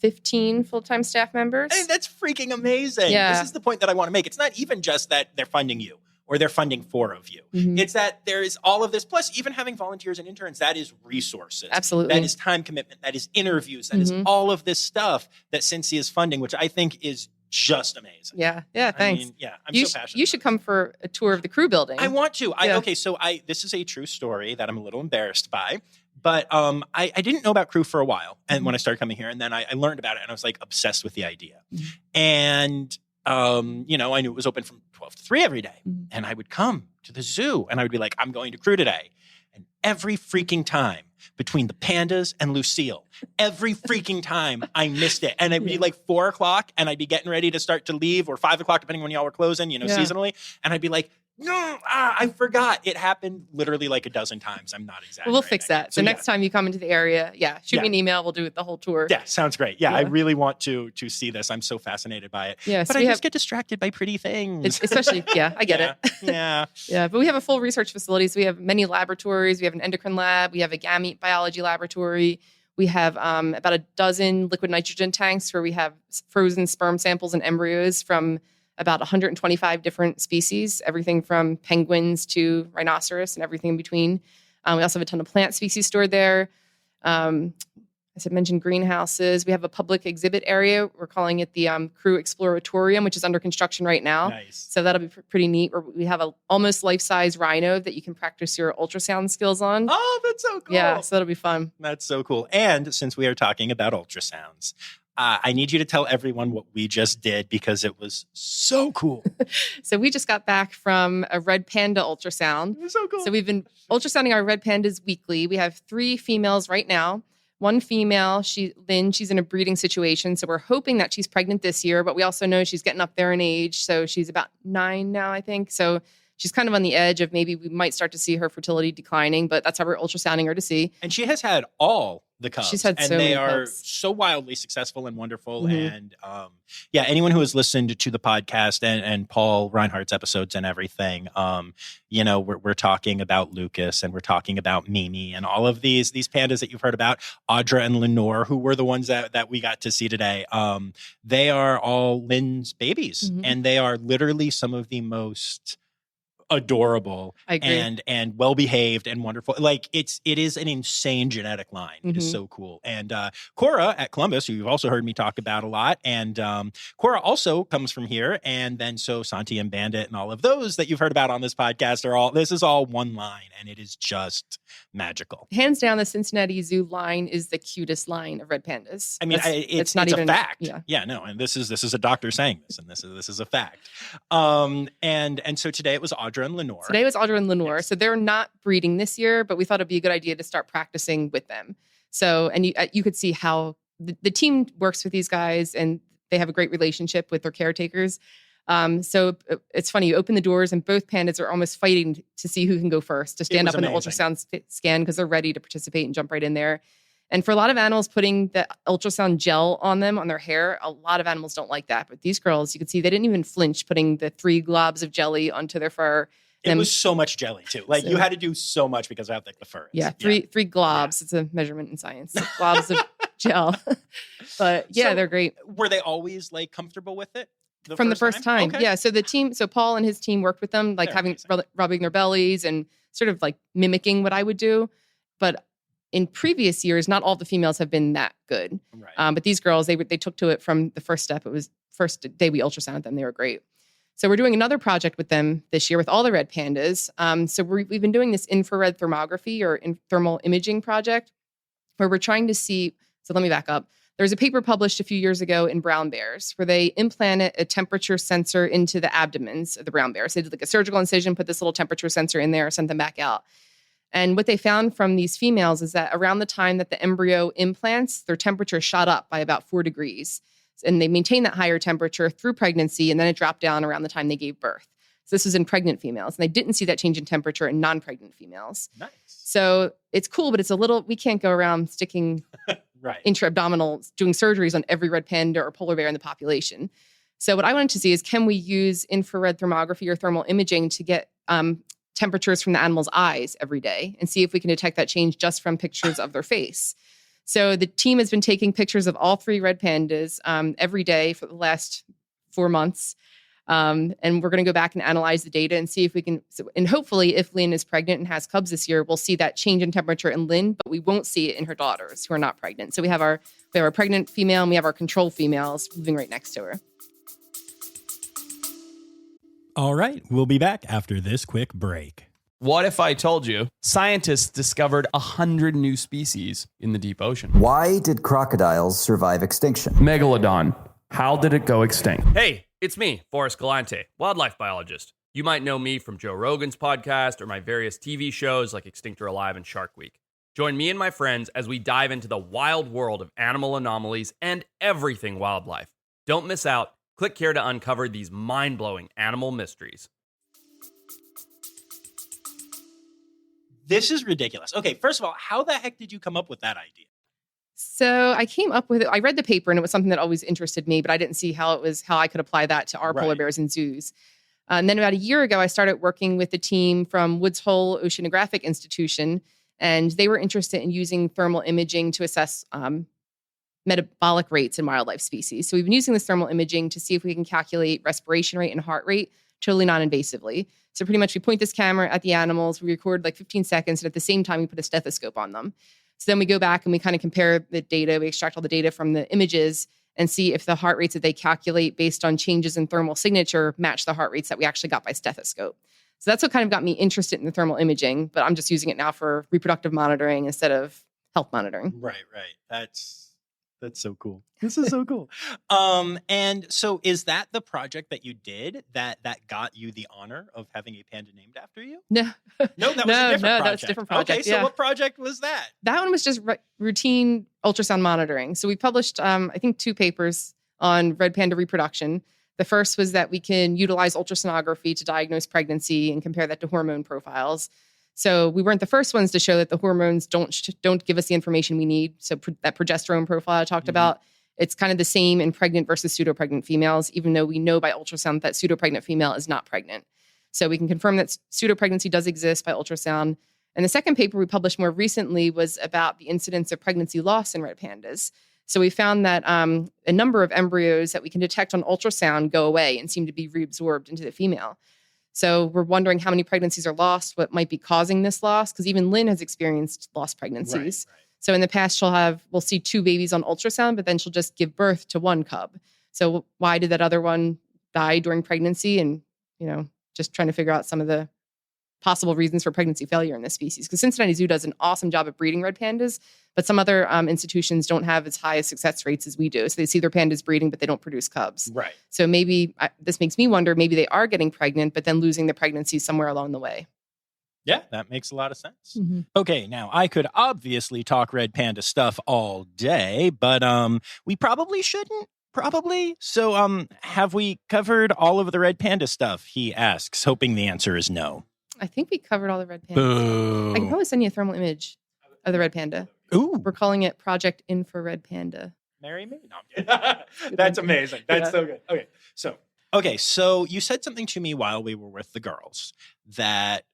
Speaker 1: 15 full-time staff members.
Speaker 2: Hey, that's freaking amazing.
Speaker 1: Yeah.
Speaker 2: This is the point that I want to make. It's not even just that they're funding you or they're funding 4 of you. Mm-hmm. It's that there is all of this, plus even having volunteers and interns, that is resources.
Speaker 1: Absolutely.
Speaker 2: That is time commitment. That is interviews. That is all of this stuff that Cincy is funding, which I think is just amazing.
Speaker 1: Yeah. Yeah. Thanks.
Speaker 2: I'm so passionate.
Speaker 1: You should come for a tour of the crew building.
Speaker 2: I want to. This is a true story that I'm a little embarrassed by. But I didn't know about crew for a while. And when I started coming here, and then I learned about it and I was like obsessed with the idea. And, I knew it was open from 12 to 3 every day. And I would come to the zoo and I would be like, I'm going to crew today. And every freaking time between the pandas and Lucille, every freaking time I missed it. And it'd be like 4 o'clock and I'd be getting ready to start to leave, or 5 o'clock, depending when y'all were closing, seasonally. And I'd be like, No, I forgot. It happened literally like a dozen times. I'm not exaggerating.
Speaker 1: We'll fix that. So next time you come into the area, shoot me an email. We'll do it the whole tour.
Speaker 2: Yeah, sounds great. Yeah, I really want to see this. I'm so fascinated by it.
Speaker 1: Yeah,
Speaker 2: but I just get distracted by pretty things.
Speaker 1: Especially, I get it.
Speaker 2: Yeah.
Speaker 1: Yeah, but we have a full research facility. So we have many laboratories. We have an endocrine lab. We have a gamete biology laboratory. We have about a dozen liquid nitrogen tanks where we have frozen sperm samples and embryos from about 125 different species, everything from penguins to rhinoceros and everything in between. We also have a ton of plant species stored there. As I mentioned, greenhouses. We have a public exhibit area. We're calling it the Crew Exploratorium, which is under construction right now.
Speaker 2: Nice.
Speaker 1: So that'll be pretty neat. We have a almost life-size rhino that you can practice your ultrasound skills on.
Speaker 2: Oh, that's so cool.
Speaker 1: Yeah, so that'll be fun.
Speaker 2: That's so cool. And since we are talking about ultrasounds, I need you to tell everyone what we just did because it was so cool.
Speaker 1: So we just got back from a red panda ultrasound.
Speaker 2: It was so cool.
Speaker 1: So we've been ultrasounding our red pandas weekly. We have 3 females right now. One female, Lynn, she's in a breeding situation. So we're hoping that she's pregnant this year, but we also know she's getting up there in age. So she's about 9 now, I think. So she's kind of on the edge of maybe we might start to see her fertility declining, but that's how we're ultrasounding her to see.
Speaker 2: And she has had all the cubs.
Speaker 1: She's had
Speaker 2: and
Speaker 1: so
Speaker 2: they
Speaker 1: many
Speaker 2: are
Speaker 1: cubs.
Speaker 2: so wildly successful and wonderful.
Speaker 1: Mm-hmm.
Speaker 2: And anyone who has listened to the podcast and Paul Reinhardt's episodes and everything, we're talking about Lucas and we're talking about Mimi and all of these pandas that you've heard about, Audra and Lenore, who were the ones that we got to see today. They are all Lynn's babies,
Speaker 1: Mm-hmm.
Speaker 2: and they are literally some of the most adorable and well behaved and wonderful. Like it is an insane genetic line. It is so cool. And Cora at Columbus, who you've also heard me talk about a lot, and Cora also comes from here. And then so Santi and Bandit and all of those that you've heard about on this podcast this is all one line, and it is just magical.
Speaker 1: Hands down, the Cincinnati Zoo line is the cutest line of red pandas.
Speaker 2: I mean, it's not even a fact. No. And this is a doctor saying this, and this is a fact. And so today it was Audra and Lenore.
Speaker 1: Today was Audra and Lenore. Yes. So they're not breeding this year, but we thought it'd be a good idea to start practicing with them. So, and you could see how the team works with these guys, and they have a great relationship with their caretakers. So it's funny, you open the doors and both pandas are almost fighting to see who can go first, to stand up in the ultrasound scan because they're ready to participate and jump right in there. And for a lot of animals, putting the ultrasound gel on them, on their hair, a lot of animals don't like that. But these girls, you could see they didn't even flinch putting the 3 globs of jelly onto their fur.
Speaker 2: It was so much jelly too. Like you had to do so much because of how thick the fur is.
Speaker 1: Yeah, three globs. Yeah. It's a measurement in science. Globs of gel. But yeah, they're great.
Speaker 2: Were they always like comfortable with it?
Speaker 1: From the first time.
Speaker 2: Okay.
Speaker 1: Yeah. So Paul and his team worked with them, like rubbing their bellies and sort of like mimicking what I would do. But in previous years, not all the females have been that good.
Speaker 2: Right.
Speaker 1: But these girls, they took to it from the first step. It was first day we ultrasounded them. They were great. So we're doing another project with them this year with all the red pandas. So we've been doing this infrared thermography or thermal imaging project where we're trying to see. So let me back up. There's a paper published a few years ago in brown bears where they implanted a temperature sensor into the abdomens of the brown bears. They did like a surgical incision, put this little temperature sensor in there, sent them back out. And what they found from these females is that around the time that the embryo implants, their temperature shot up by about 4 degrees. And they maintained that higher temperature through pregnancy, and then it dropped down around the time they gave birth. So this was in pregnant females, and they didn't see that change in temperature in non-pregnant females.
Speaker 2: Nice.
Speaker 1: So it's cool, but it's a little, we can't go around sticking intra-abdominal, doing surgeries on every red panda or polar bear in the population. So what I wanted to see is, can we use infrared thermography or thermal imaging to get temperatures from the animal's eyes every day and see if we can detect that change just from pictures of their face. So the team has been taking pictures of all 3 red pandas every day for the last 4 months. And we're going to go back and analyze the data and see if we can, and hopefully if Lynn is pregnant and has cubs this year, we'll see that change in temperature in Lynn, but we won't see it in her daughters who are not pregnant. So we have our pregnant female and we have our control females moving right next to her.
Speaker 2: All right, we'll be back after this quick break.
Speaker 4: What if I told you scientists discovered 100 new species in the deep ocean?
Speaker 5: Why did crocodiles survive extinction?
Speaker 4: Megalodon. How did it go extinct?
Speaker 6: Hey, it's me, Forrest Galante, wildlife biologist. You might know me from Joe Rogan's podcast or my various TV shows like Extinct or Alive and Shark Week. Join me and my friends as we dive into the wild world of animal anomalies and everything wildlife. Don't miss out. Click here to uncover these mind-blowing animal mysteries.
Speaker 2: This is ridiculous. Okay, first of all, how the heck did you come up with that idea?
Speaker 1: So I came up with it. I read the paper and it was something that always interested me, but I didn't see how I could apply that to our polar
Speaker 2: Right.
Speaker 1: bears in zoos. And then about a year ago, I started working with a team from Woods Hole Oceanographic Institution, and they were interested in using thermal imaging to assess metabolic rates in wildlife species. So we've been using this thermal imaging to see if we can calculate respiration rate and heart rate totally non-invasively. So pretty much we point this camera at the animals, we record like 15 seconds, and at the same time we put a stethoscope on them. So then we go back and we kind of compare the data, we extract all the data from the images and see if the heart rates that they calculate based on changes in thermal signature match the heart rates that we actually got by stethoscope. So that's what kind of got me interested in the thermal imaging, but I'm just using it now for reproductive monitoring instead of health monitoring.
Speaker 2: Right. That's so cool. This is so cool. And so is that the project that you did that got you the honor of having a panda named after you?
Speaker 1: No,
Speaker 2: No, that was a different project.
Speaker 1: that was a different project.
Speaker 2: Okay, so what project was that?
Speaker 1: That one was just routine ultrasound monitoring. So we published, I think, 2 papers on red panda reproduction. The first was that we can utilize ultrasonography to diagnose pregnancy and compare that to hormone profiles. So we weren't the first ones to show that the hormones don't give us the information we need. So that progesterone profile I talked about, it's kind of the same in pregnant versus pseudo-pregnant females, even though we know by ultrasound that pseudo-pregnant female is not pregnant. So we can confirm that pseudo-pregnancy does exist by ultrasound. And the second paper we published more recently was about the incidence of pregnancy loss in red pandas. So we found that a number of embryos that we can detect on ultrasound go away and seem to be reabsorbed into the female. So we're wondering how many pregnancies are lost, what might be causing this loss, because even Lynn has experienced lost pregnancies.
Speaker 2: Right.
Speaker 1: So in the past, we'll see 2 babies on ultrasound, but then she'll just give birth to 1 cub. So why did that other one die during pregnancy? And, just trying to figure out some of the possible reasons for pregnancy failure in this species. Because Cincinnati Zoo does an awesome job of breeding red pandas, but some other institutions don't have as high success rates as we do. So they see their pandas breeding, but they don't produce cubs.
Speaker 2: Right.
Speaker 1: So maybe this makes me wonder, maybe they are getting pregnant, but then losing the pregnancy somewhere along the way.
Speaker 2: Yeah, that makes a lot of sense.
Speaker 1: Mm-hmm.
Speaker 2: Okay, now I could obviously talk red panda stuff all day, but we probably shouldn't. Probably. So have we covered all of the red panda stuff? He asks, hoping the answer is no.
Speaker 1: I think we covered all the red pandas.
Speaker 2: Boo.
Speaker 1: I can probably send you a thermal image of the red panda.
Speaker 2: Ooh.
Speaker 1: We're calling it Project Infrared Panda.
Speaker 2: Marry me? No, I'm kidding. That's amazing. That's so good. Okay, so you said something to me while we were with the girls that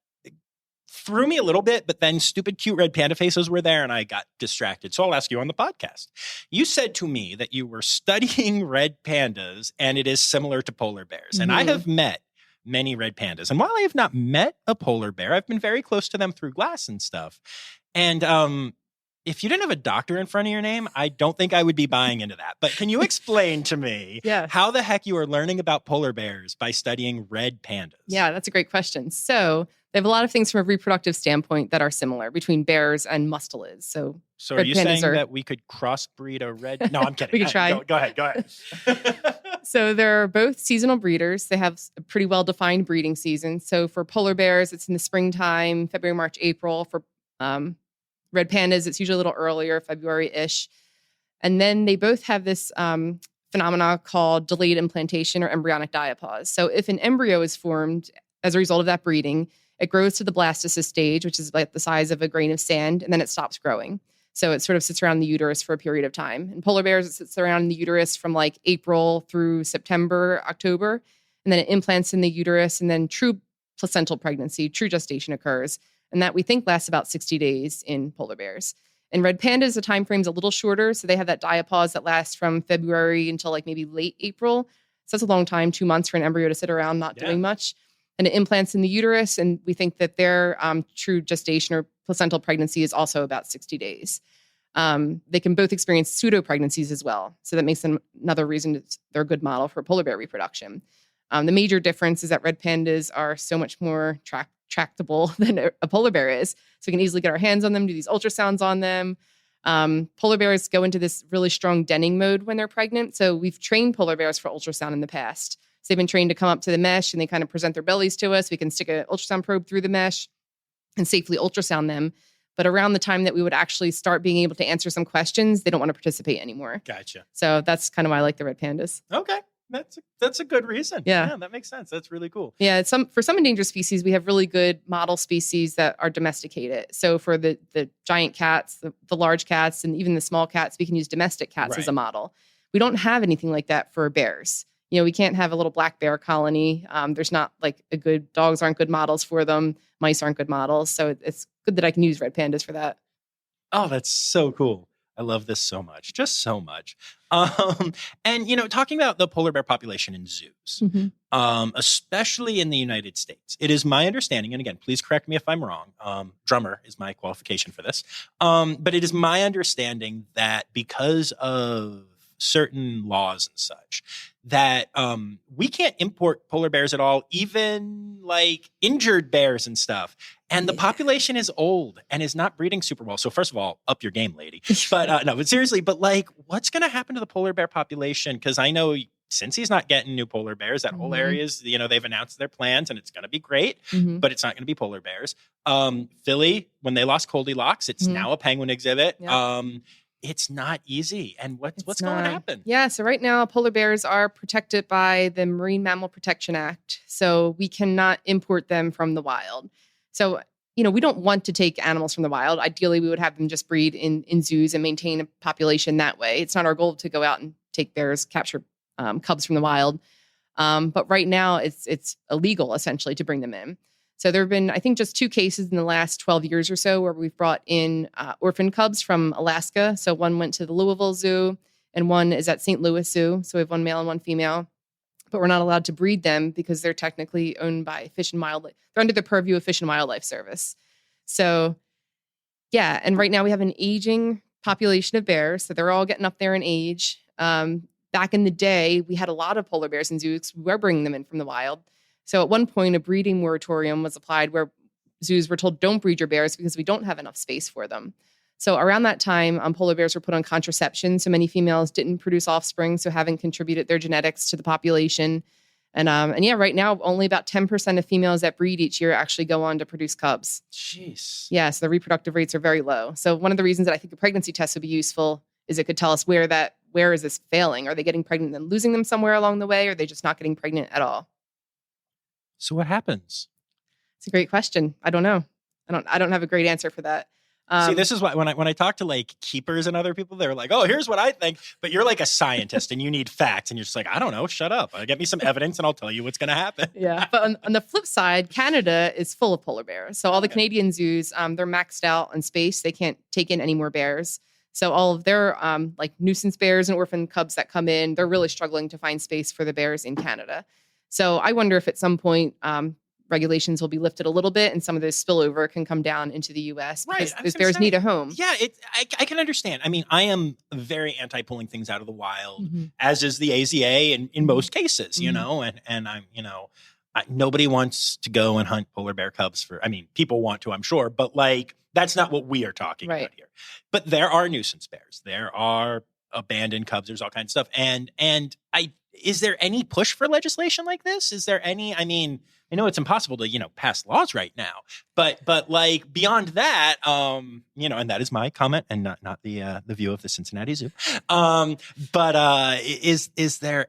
Speaker 2: threw me a little bit, but then stupid, cute red panda faces were there and I got distracted. So I'll ask you on the podcast. You said to me that you were studying red pandas and it is similar to polar bears. And I have met many red pandas. And while I have not met a polar bear, I've been very close to them through glass and stuff. And if you didn't have a doctor in front of your name, I don't think I would be buying into that. But can you explain to me how the heck you are learning about polar bears by studying red pandas? Yeah,
Speaker 1: that's a great question. So they have a lot of things from a reproductive standpoint that are similar between bears and mustelids. So
Speaker 2: are you saying that we could crossbreed a red? No, I'm kidding.
Speaker 1: We could try.
Speaker 2: Go ahead.
Speaker 1: So they're both seasonal breeders. They have a pretty well-defined breeding season. So for polar bears, it's in the springtime, February, March, April. For red pandas, it's usually a little earlier, February-ish. And then they both have this phenomena called delayed implantation or embryonic diapause. So if an embryo is formed as a result of that breeding, it grows to the blastocyst stage, which is like the size of a grain of sand, and then it stops growing. So it sort of sits around the uterus for a period of time. In polar bears, it sits around the uterus from like April through September, October, and then it implants in the uterus, and then true placental pregnancy, true gestation occurs. And that we think lasts about 60 days in polar bears. In red pandas, the time frame's a little shorter. So they have that diapause that lasts from February until like maybe late April. So that's a long time, 2 months for an embryo to sit around not doing much. And it implants in the uterus. And we think that their true gestation or placental pregnancy is also about 60 days. They can both experience pseudo-pregnancies as well. So that makes them another reason they're a good model for polar bear reproduction. The major difference is that red pandas are so much more tractable than a polar bear is. So we can easily get our hands on them, do these ultrasounds on them. Polar bears go into this really strong denning mode when they're pregnant. So we've trained polar bears for ultrasound in the past. So they've been trained to come up to the mesh and they kind of present their bellies to us. We can stick an ultrasound probe through the mesh and safely ultrasound them. But around the time that we would actually start being able to answer some questions, they don't want to participate anymore.
Speaker 2: Gotcha.
Speaker 1: So that's kind of why I like the red pandas.
Speaker 2: Okay. That's a good reason.
Speaker 1: Yeah.
Speaker 2: That makes sense. That's really cool.
Speaker 1: Yeah, for some endangered species, we have really good model species that are domesticated. So for the giant cats, the large cats, and even the small cats, we can use domestic cats as a model. We don't have anything like that for bears. We can't have a little black bear colony. There's not like dogs aren't good models for them. Mice aren't good models. So it's good that I can use red pandas for that.
Speaker 2: Oh, that's so cool. I love this so much, just so much. And, talking about the polar bear population in zoos, especially in the United States, it is my understanding, and again, please correct me if I'm wrong. Drummer is my qualification for this. But it is my understanding that because of certain laws and such, that we can't import polar bears at all, even like injured bears and stuff. And the population is old and is not breeding super well. So first of all, up your game, lady. But no, but seriously, like what's going to happen to the polar bear population? Because I know since he's not getting new polar bears, that whole area is, they've announced their plans and it's going to be great, but it's not going to be polar bears. Philly, when they lost Goldilocks, it's now a penguin exhibit.
Speaker 1: Yep.
Speaker 2: It's not easy. And what's going to happen?
Speaker 1: Yeah. So right now, polar bears are protected by the Marine Mammal Protection Act. So we cannot import them from the wild. So, we don't want to take animals from the wild. Ideally, we would have them just breed in zoos and maintain a population that way. It's not our goal to go out and take bears, capture cubs from the wild. But right now, it's illegal, essentially, to bring them in. So there have been, I think, just 2 cases in the last 12 years or so where we've brought in orphan cubs from Alaska. So one went to the Louisville Zoo and one is at St. Louis Zoo. So we have one male and one female. But we're not allowed to breed them because they're technically owned by Fish and Wildlife. They're under the purview of Fish and Wildlife Service. So, yeah. And right now we have an aging population of bears. So they're all getting up there in age. Back in the day, we had a lot of polar bears in zoos. We were bringing them in from the wild. So at one point, a breeding moratorium was applied where zoos were told, don't breed your bears because we don't have enough space for them. So around that time, polar bears were put on contraception. So many females didn't produce offspring, so haven't contributed their genetics to the population. And yeah, right now, only about 10% of females that breed each year actually go on to produce cubs.
Speaker 2: Jeez.
Speaker 1: Yeah, so the reproductive rates are very low. So one of the reasons that I think a pregnancy test would be useful is it could tell us where is this failing? Are they getting pregnant and losing them somewhere along the way? Or are they just not getting pregnant at all?
Speaker 2: So what happens?
Speaker 1: It's a great question. I don't know. I don't have a great answer for that.
Speaker 2: See, this is why when I talk to like keepers and other people, they're like, "Oh, here's what I think," but you're like a scientist and you need facts, and you're just like, "I don't know, shut up. Get me some evidence, and I'll tell you what's going to happen."
Speaker 1: Yeah, but on the flip side, Canada is full of polar bears. So all the Canadian zoos, they're maxed out on space. They can't take in any more bears. So all of their like nuisance bears and orphan cubs that come in, they're really struggling to find space for the bears in Canada. So I wonder if at some point regulations will be lifted a little bit and some of this spillover can come down into the U.S. because those bears need a home.
Speaker 2: Yeah, I can understand. I mean, I am very anti-pulling things out of the wild, as is the AZA in most cases, and I'm, nobody wants to go and hunt polar bear cubs people want to, I'm sure, but like, that's not what we are talking about here. But there are nuisance bears. There are abandoned cubs. There's all kinds of stuff. And is there any push for legislation like this? Is there any, I know it's impossible to, pass laws right now, but like beyond that, and that is my comment and not the view of the Cincinnati Zoo. Is there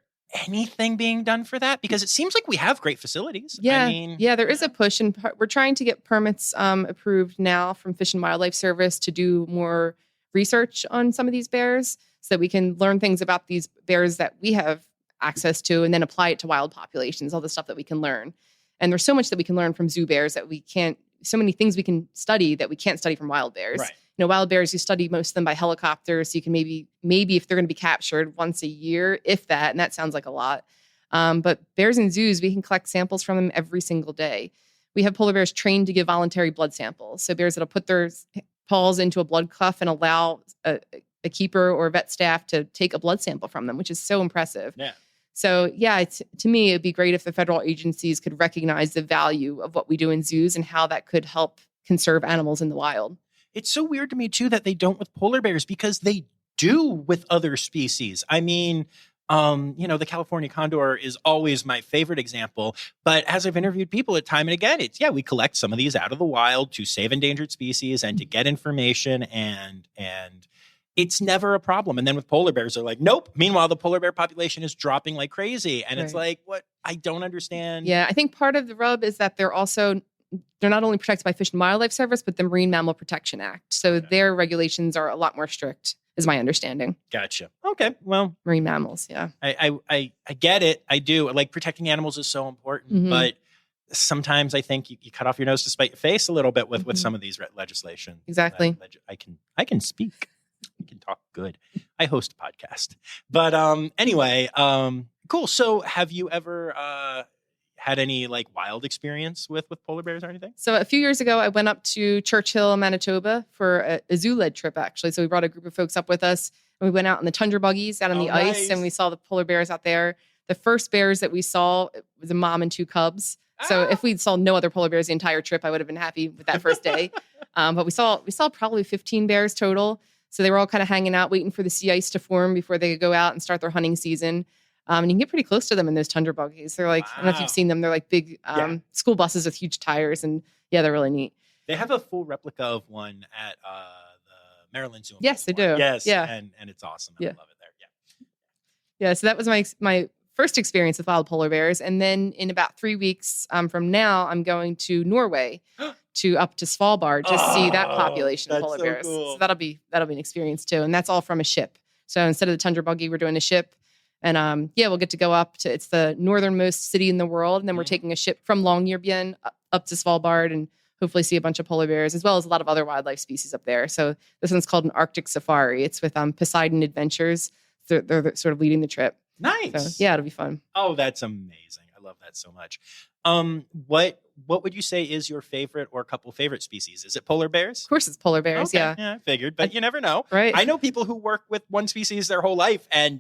Speaker 2: anything being done for that? Because it seems like we have great facilities.
Speaker 1: Yeah, there is a push, and we're trying to get permits approved now from Fish and Wildlife Service to do more research on some of these bears so that we can learn things about these bears that we have access to and then apply it to wild populations, all the stuff that we can learn. And there's so much that we can learn from zoo bears that we can't, so many things we can study that we can't study from wild bears. Right. Wild bears, you study most of them by helicopter. So you can maybe if they're going to be captured once a year, if that, and that sounds like a lot. But bears in zoos, we can collect samples from them every single day. We have polar bears trained to give voluntary blood samples. So bears that'll put their paws into a blood cuff and allow a keeper or vet staff to take a blood sample from them, which is so impressive. Yeah. So, yeah, to me, it'd be great if the federal agencies could recognize the value of what we do in zoos and how that could help conserve animals in the wild.
Speaker 2: It's so weird to me, too, that they don't with polar bears because they do with other species. The California condor is always my favorite example. But as I've interviewed people time and again, we collect some of these out of the wild to save endangered species and to get information and it's never a problem. And then with polar bears, they're like, nope. Meanwhile, the polar bear population is dropping like crazy. And it's
Speaker 1: Right.
Speaker 2: like, what? I don't understand.
Speaker 1: Yeah, I think part of the rub is that they're not only protected by Fish and Wildlife Service, but the Marine Mammal Protection Act. So their regulations are a lot more strict, is my understanding.
Speaker 2: Gotcha. Okay. Well,
Speaker 1: Marine mammals, yeah.
Speaker 2: I get it. I do. Like, protecting animals is so important,
Speaker 1: Mhm.
Speaker 2: but sometimes I think you cut off your nose to spite your face a little bit with
Speaker 1: Mhm.
Speaker 2: some of these legislation.
Speaker 1: Exactly.
Speaker 2: I can speak. I can talk good. I host a podcast. But anyway, cool. So have you ever had any like wild experience with polar bears or anything?
Speaker 1: So a few years ago, I went up to Churchill, Manitoba for a zoo-led trip, actually. So we brought a group of folks up with us, and we went out in the tundra buggies out on the ice,
Speaker 2: nice.
Speaker 1: and we saw the polar bears out there. The first bears that we saw was a mom and 2 cubs. So if we saw no other polar bears the entire trip, I would have been happy with that first day. But we saw probably 15 bears total. So they were all kind of hanging out, waiting for the sea ice to form before they could go out and start their hunting season. And you can get pretty close to them in those tundra buggies. They're like, I don't know if
Speaker 2: Wow.
Speaker 1: you've seen them. They're like big school buses with huge tires. And yeah, they're really neat.
Speaker 2: They have a full replica of one at the Maryland Zoo. in
Speaker 1: Yes, they
Speaker 2: Baltimore.
Speaker 1: do.
Speaker 2: Yes.
Speaker 1: Yeah.
Speaker 2: And it's awesome.
Speaker 1: Yeah.
Speaker 2: I love it there. Yeah.
Speaker 1: Yeah, so that was my first experience with wild polar bears. And then in about 3 weeks from now, I'm going to Norway up to Svalbard to see that population of
Speaker 2: that's
Speaker 1: polar
Speaker 2: so
Speaker 1: bears.
Speaker 2: cool.
Speaker 1: So that'll be an experience too. And that's all from a ship. So instead of the tundra buggy, we're doing a ship. And we'll get to go up to, it's the northernmost city in the world. And then we're taking a ship from Longyearbyen up to Svalbard and hopefully see a bunch of polar bears, as well as a lot of other wildlife species up there. So this one's called an Arctic Safari. It's with Poseidon Adventures. They're sort of leading the trip.
Speaker 2: Nice.
Speaker 1: So yeah, it'll be fun.
Speaker 2: Oh, that's amazing. I love that so much. What would you say is your favorite or couple favorite species? Is it polar bears?
Speaker 1: Of course it's polar bears,
Speaker 2: Okay,
Speaker 1: yeah.
Speaker 2: I figured, but you never know.
Speaker 1: Right.
Speaker 2: I know people who work with one species their whole life and,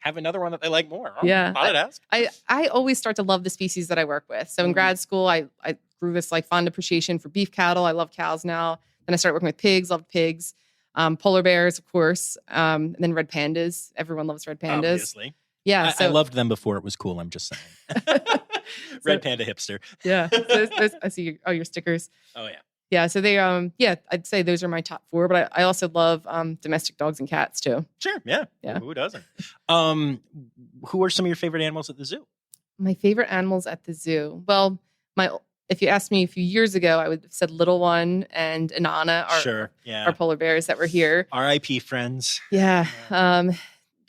Speaker 2: have another one that they like more.
Speaker 1: Yeah.
Speaker 2: I'd ask.
Speaker 1: I always start to love the species that I work with. So in grad school, I grew this like fond appreciation for beef cattle. I love cows now. Then I started working with pigs, loved pigs. Polar bears, of course. And then red pandas. Everyone loves red pandas.
Speaker 2: Obviously.
Speaker 1: Yeah.
Speaker 2: I loved them before it was cool. I'm just saying. Red panda hipster.
Speaker 1: Yeah. I see your stickers.
Speaker 2: Oh, yeah.
Speaker 1: Yeah. So they, I'd say those are my top 4, but I also love domestic dogs and cats too.
Speaker 2: Sure. Yeah.
Speaker 1: Yeah.
Speaker 2: Who doesn't? Who are some of your favorite animals at the zoo?
Speaker 1: My favorite animals at the zoo. Well, if you asked me a few years ago, I would have said Little One and Inanna are polar bears that were here.
Speaker 2: R.I.P. friends.
Speaker 1: Yeah.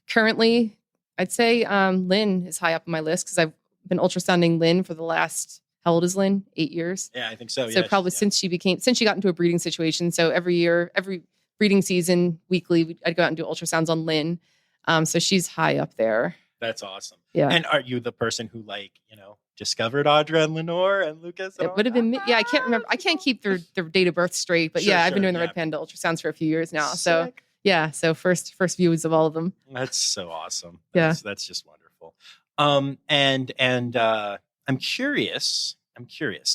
Speaker 1: Currently, I'd say Lynn is high up on my list because I've been ultrasounding Lynn for the last, how old is Lynn? 8 years.
Speaker 2: Yeah, I think so.
Speaker 1: So probably since she got into a breeding situation. So every year, every breeding season, weekly, I'd go out and do ultrasounds on Lynn. So she's high up there.
Speaker 2: That's awesome.
Speaker 1: Yeah.
Speaker 2: And are you the person who discovered Audra and Lenore and Lucas? And
Speaker 1: It would have been me. Yeah, I can't remember. I can't keep their date of birth straight. But I've been doing the red panda ultrasounds for a few years now. So
Speaker 2: Sick.
Speaker 1: yeah, so first views of all of them.
Speaker 2: That's so awesome.
Speaker 1: Yeah.
Speaker 2: That's just wonderful. And I'm curious.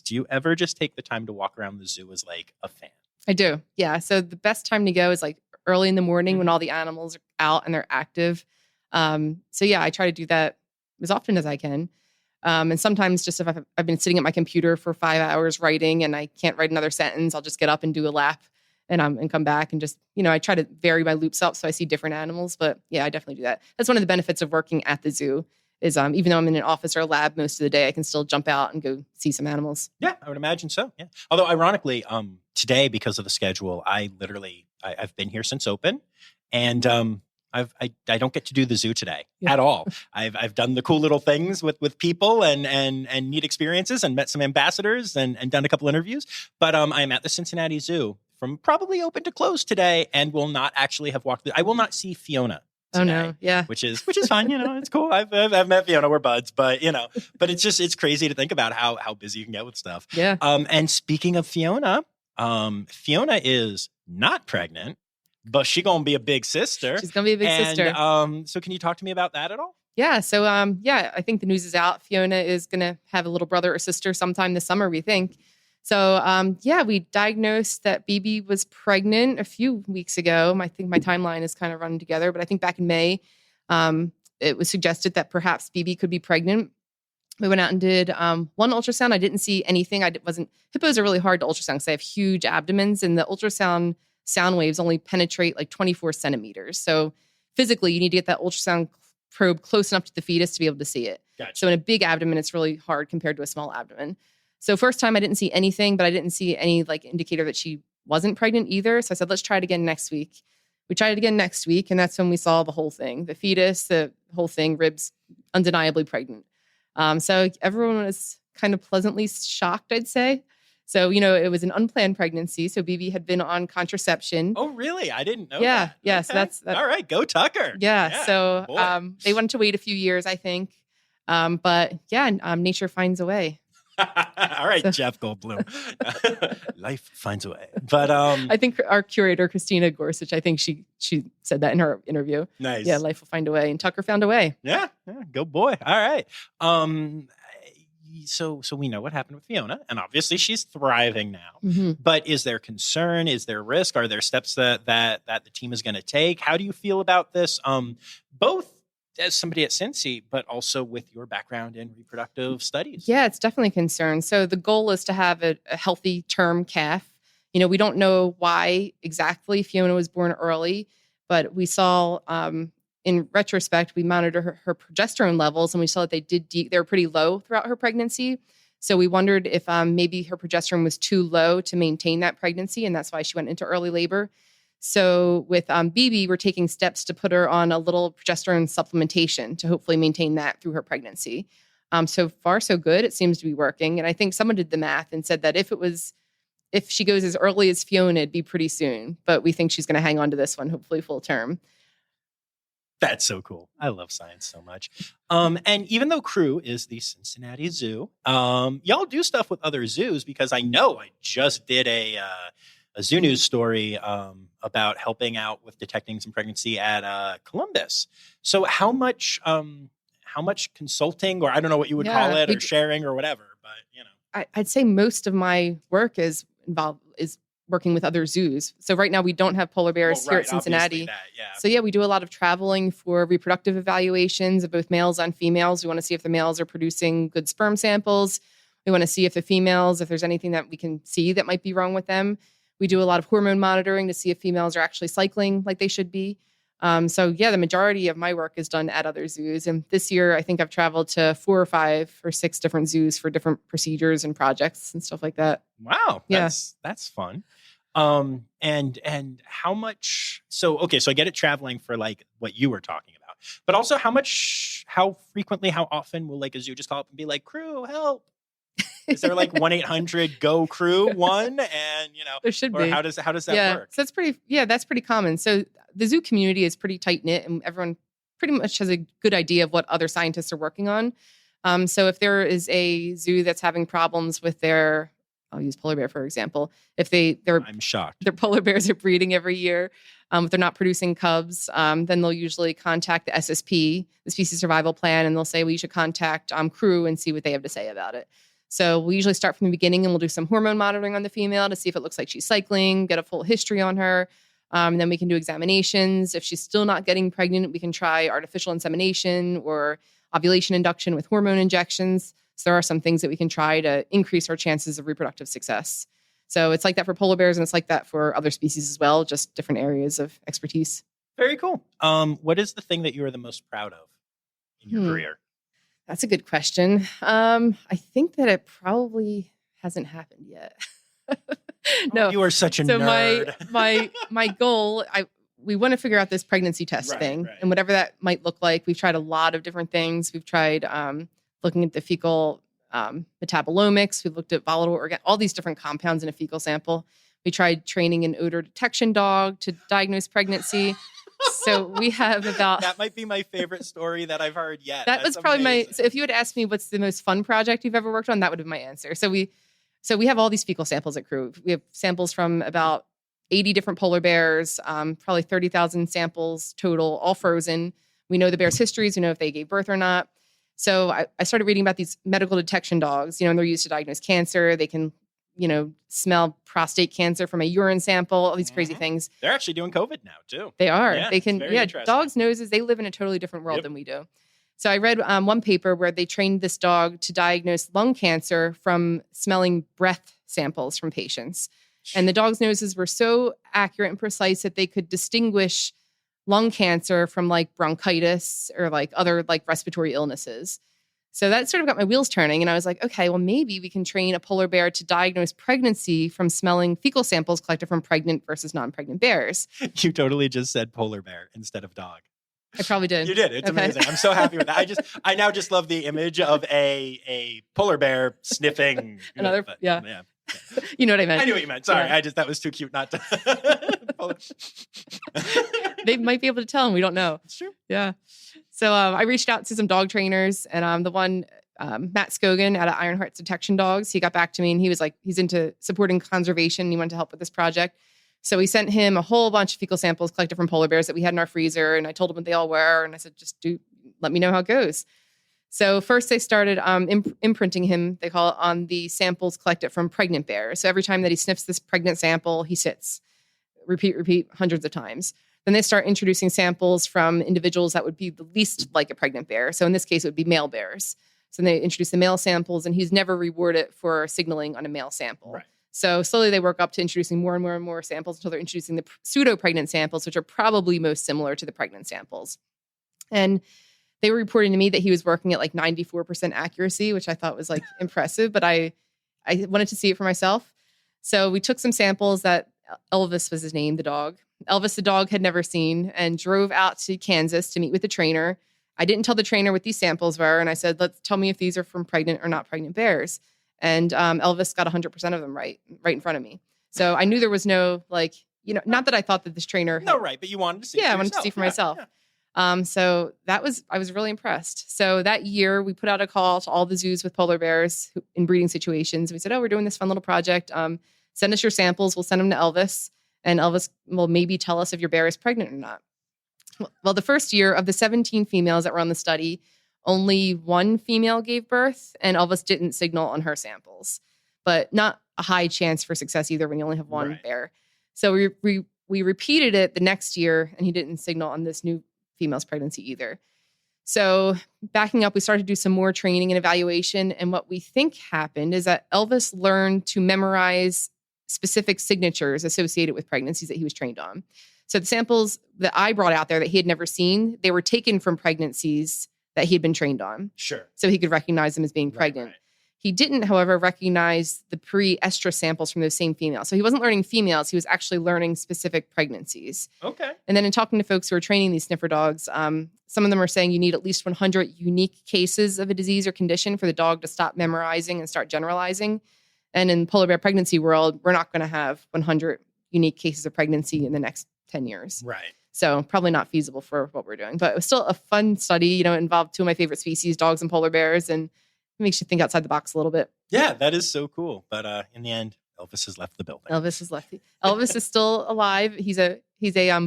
Speaker 2: Do you ever just take the time to walk around the zoo as like a fan?
Speaker 1: I do. Yeah. So the best time to go is like early in the morning when all the animals are out and they're active. So yeah, I try to do that as often as I can. And sometimes just if I've been sitting at my computer for 5 hours writing and I can't write another sentence, I'll just get up and do a lap and come back and just, I try to vary my loops up so I see different animals. But yeah, I definitely do that. That's one of the benefits of working at the zoo is even though I'm in an office or a lab most of the day, I can still jump out and go see some animals.
Speaker 2: Yeah, I would imagine so. Yeah. Although ironically, today, because of the schedule, I've been here since open and, I don't get to do the zoo today at all. I've done the cool little things with people and neat experiences and met some ambassadors and done a couple interviews. But I'm at the Cincinnati Zoo from probably open to close today and will not actually have walked. I will not see Fiona today,
Speaker 1: oh no, yeah,
Speaker 2: which is fine. It's cool. I've met Fiona. We're buds, but it's crazy to think about how busy you can get with stuff.
Speaker 1: Yeah.
Speaker 2: And speaking of Fiona, Fiona is not pregnant. But she's going to be a big sister.
Speaker 1: She's going to be a big sister.
Speaker 2: So can you talk to me about that at all?
Speaker 1: Yeah. So, I think the news is out. Fiona is going to have a little brother or sister sometime this summer, we think. So, we diagnosed that BB was pregnant a few weeks ago. I think my timeline is kind of running together, but I think back in May, it was suggested that perhaps BB could be pregnant. We went out and did one ultrasound. I didn't see anything. Hippos are really hard to ultrasound because they have huge abdomens, and the ultrasound sound waves only penetrate like 24 centimeters. So physically, you need to get that ultrasound probe close enough to the fetus to be able to see it.
Speaker 2: Gotcha.
Speaker 1: So in a big abdomen, it's really hard compared to a small abdomen. So first time I didn't see anything, but I didn't see any like indicator that she wasn't pregnant either. So I said, let's try it again next week. We tried it again next week, and that's when we saw the whole thing, the fetus, the whole thing, ribs, undeniably pregnant. So everyone was kind of pleasantly shocked, I'd say. So, it was an unplanned pregnancy. So BB had been on contraception.
Speaker 2: Oh, really? I didn't know
Speaker 1: Yeah.
Speaker 2: that.
Speaker 1: Yeah. So
Speaker 2: Okay.
Speaker 1: that's
Speaker 2: all right. Go Tucker.
Speaker 1: Yeah. So
Speaker 2: boy.
Speaker 1: they wanted to wait a few years, I think. But yeah, nature finds a way.
Speaker 2: All right, Jeff Goldblum. Life finds a way. But
Speaker 1: I think our curator, Christina Gorsuch, I think she said that in her interview.
Speaker 2: nice.
Speaker 1: Yeah, life will find a way. And Tucker found a way.
Speaker 2: Yeah, go boy. All right. So we know what happened with Fiona, and obviously she's thriving now.
Speaker 1: Mm-hmm.
Speaker 2: But is there concern? Is there risk? Are there steps that the team is going to take? How do you feel about this? Both as somebody at Cincy, but also with your background in reproductive studies.
Speaker 1: Yeah, it's definitely a concern. So the goal is to have a healthy term calf. We don't know why exactly Fiona was born early, but we saw in retrospect, we monitored her progesterone levels, and we saw that they were pretty low throughout her pregnancy. So we wondered if maybe her progesterone was too low to maintain that pregnancy, and that's why she went into early labor. So with BB, we're taking steps to put her on a little progesterone supplementation to hopefully maintain that through her pregnancy. So far, so good. It seems to be working. And I think someone did the math and said that if she goes as early as Fiona, it'd be pretty soon. But we think she's going to hang on to this one, hopefully full term.
Speaker 2: That's so cool. I love science so much. And even though Crew is the Cincinnati Zoo, y'all do stuff with other zoos, because I know I just did a Zoo News story about helping out with detecting some pregnancy at Columbus. So how much consulting, or I don't know what you would call it, or sharing or whatever, but
Speaker 1: I'd say most of my work is working with other zoos. So right now we don't have polar bears here at Cincinnati. So yeah, we do a lot of traveling for reproductive evaluations of both males and females. We want to see if the males are producing good sperm samples. We want to see if the females, if there's anything that we can see that might be wrong with them. We do a lot of hormone monitoring to see if females are actually cycling like they should be. So yeah, the majority of my work is done at other zoos. And this year, I think I've traveled to 4 or 5 or 6 different zoos for different procedures and projects and stuff like that.
Speaker 2: Wow.
Speaker 1: Yeah.
Speaker 2: That's fun. And how much, so I get it, traveling for like what you were talking about, but also how frequently, how often will like a zoo just call up and be like, Crew, help? Is there like 1-800-GO-CREW one? And
Speaker 1: there should
Speaker 2: or
Speaker 1: be.
Speaker 2: How does that work?
Speaker 1: So that's pretty common. So the zoo community is pretty tight knit, and everyone pretty much has a good idea of what other scientists are working on. So if there is a zoo that's having problems with I'll use polar bear for example. If
Speaker 2: I'm shocked.
Speaker 1: Their polar bears are breeding every year. If they're not producing cubs, then they'll usually contact the SSP, the Species Survival Plan, and they'll say, well, you should contact Crew and see what they have to say about it. So we usually start from the beginning, and we'll do some hormone monitoring on the female to see if it looks like she's cycling, get a full history on her. And then we can do examinations. If she's still not getting pregnant, we can try artificial insemination or ovulation induction with hormone injections. So there are some things that we can try to increase our chances of reproductive success. So it's like that for polar bears, and it's like that for other species as well, just different areas of expertise.
Speaker 2: Very cool. What is the thing that you are the most proud of in your career?
Speaker 1: That's a good question. I think that it probably hasn't happened yet. No,
Speaker 2: you are such a nerd.
Speaker 1: my goal, we want to figure out this pregnancy test thing, and whatever that might look like. We've tried a lot of different things. We've tried looking at the fecal metabolomics. We've looked at volatile all these different compounds in a fecal sample. We tried training an odor detection dog to diagnose pregnancy. So we have about...
Speaker 2: That might be my favorite story that I've heard yet.
Speaker 1: That was probably so if you had asked me what's the most fun project you've ever worked on, that would have been my answer. So we have all these fecal samples at Crew. We have samples from about 80 different polar bears, probably 30,000 samples total, all frozen. We know the bears' histories. We know if they gave birth or not. So I started reading about these medical detection dogs, and they're used to diagnose cancer. They can, smell prostate cancer from a urine sample, all these crazy things.
Speaker 2: They're actually doing COVID now too.
Speaker 1: They are.
Speaker 2: Yeah,
Speaker 1: they can, dogs' noses, they live in a totally different world than we do. So I read one paper where they trained this dog to diagnose lung cancer from smelling breath samples from patients. And the dogs' noses were so accurate and precise that they could distinguish lung cancer from like bronchitis or like other like respiratory illnesses. So that sort of got my wheels turning. And I was like, okay, well, maybe we can train a polar bear to diagnose pregnancy from smelling fecal samples collected from pregnant versus non-pregnant bears.
Speaker 2: You totally just said polar bear instead of dog.
Speaker 1: I probably did.
Speaker 2: You did. It's
Speaker 1: Okay.
Speaker 2: amazing. I'm so happy with that. I now just love the image of a polar bear sniffing
Speaker 1: Another,
Speaker 2: but,
Speaker 1: yeah. You know what I meant.
Speaker 2: I knew what you meant. Sorry.
Speaker 1: Yeah.
Speaker 2: That was too cute not to.
Speaker 1: They might be able to tell, and we don't know.
Speaker 2: It's true.
Speaker 1: Yeah. So I reached out to some dog trainers, and the one, Matt Scogan out of Ironheart's Detection Dogs, he got back to me and he was like, he's into supporting conservation. And he wanted to help with this project. So we sent him a whole bunch of fecal samples collected from polar bears that we had in our freezer. And I told him what they all were. And I said, let me know how it goes. So first they started imprinting him, they call it, on the samples collected from pregnant bears. So every time that he sniffs this pregnant sample, he sits. Repeat hundreds of times. Then they start introducing samples from individuals that would be the least like a pregnant bear. So in this case, it would be male bears. So then they introduce the male samples, and he's never rewarded for signaling on a male sample.
Speaker 2: Right.
Speaker 1: So slowly they work up to introducing more and more and more samples until they're introducing the pseudo-pregnant samples, which are probably most similar to the pregnant samples. And they were reporting to me that he was working at like 94% accuracy, which I thought was like impressive, but I wanted to see it for myself. So we took some samples that Elvis was his name, the dog. Elvis, the dog, had never seen, and drove out to Kansas to meet with the trainer. I didn't tell the trainer what these samples were. And I said, tell me if these are from pregnant or not pregnant bears. And Elvis got 100% of them right in front of me. So I knew there was no, like, not that I thought that this trainer
Speaker 2: No, right. But you wanted to see.
Speaker 1: Yeah, I wanted to see for myself.
Speaker 2: Yeah.
Speaker 1: So I was really impressed. So that year we put out a call to all the zoos with polar bears in breeding situations. We said, we're doing this fun little project. Send us your samples. We'll send them to Elvis, and Elvis will maybe tell us if your bear is pregnant or not. Well, the first year of the 17 females that were on the study, only one female gave birth, and Elvis didn't signal on her samples, but not a high chance for success either when you only have one bear. So we repeated it the next year, and he didn't signal on this new female's pregnancy either. So backing up, we started to do some more training and evaluation. And what we think happened is that Elvis learned to memorize specific signatures associated with pregnancies that he was trained on. So the samples that I brought out there that he had never seen, they were taken from pregnancies that he had been trained on.
Speaker 2: Sure.
Speaker 1: So he could recognize them as being pregnant.
Speaker 2: Right.
Speaker 1: He didn't, however, recognize the pre-estrus samples from those same females. So he wasn't learning females. He was actually learning specific pregnancies.
Speaker 2: Okay.
Speaker 1: And then in talking to folks who are training these sniffer dogs, some of them are saying you need at least 100 unique cases of a disease or condition for the dog to stop memorizing and start generalizing. And in polar bear pregnancy world, we're not going to have 100 unique cases of pregnancy in the next 10 years.
Speaker 2: Right.
Speaker 1: So probably not feasible for what we're doing. But it was still a fun study. It involved two of my favorite species, dogs and polar bears. And it makes you think outside the box a little bit.
Speaker 2: Yeah, that is so cool. But in the end, Elvis has left the building.
Speaker 1: Elvis is left. Elvis is still alive. He's a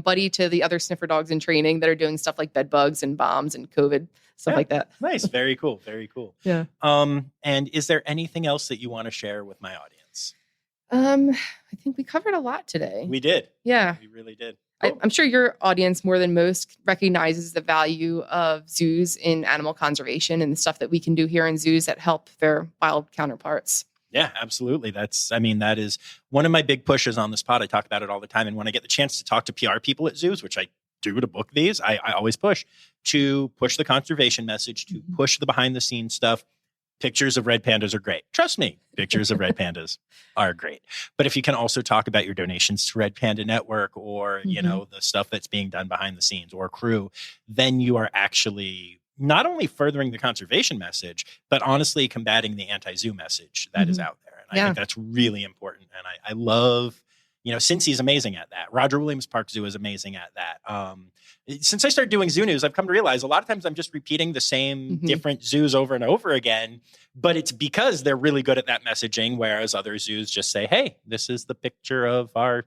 Speaker 1: buddy to the other sniffer dogs in training that are doing stuff like bed bugs and bombs and COVID, stuff like that.
Speaker 2: Nice. Very cool. Very cool.
Speaker 1: Yeah.
Speaker 2: And is there anything else that you want to share with my audience?
Speaker 1: I think we covered a lot today.
Speaker 2: We did.
Speaker 1: Yeah.
Speaker 2: We really did.
Speaker 1: I'm sure your audience, more than most, recognizes the value of zoos in animal conservation and the stuff that we can do here in zoos that help their wild counterparts.
Speaker 2: Yeah, absolutely. That is one of my big pushes on this pod. I talk about it all the time. And when I get the chance to talk to PR people at zoos, which I do to book these, I always push the conservation message, to push the behind the scenes stuff. Pictures of red pandas are great. Trust me, pictures of red pandas are great. But if you can also talk about your donations to Red Panda Network or, the stuff that's being done behind the scenes or crew, then you are actually not only furthering the conservation message, but honestly combating the anti-zoo message that is out there. And I think that's really important. And I love, Cincy's amazing at that. Roger Williams Park Zoo is amazing at that. Since I started doing zoo news, I've come to realize a lot of times I'm just repeating the same different zoos over and over again, but it's because they're really good at that messaging. Whereas other zoos just say, hey, this is the picture of our,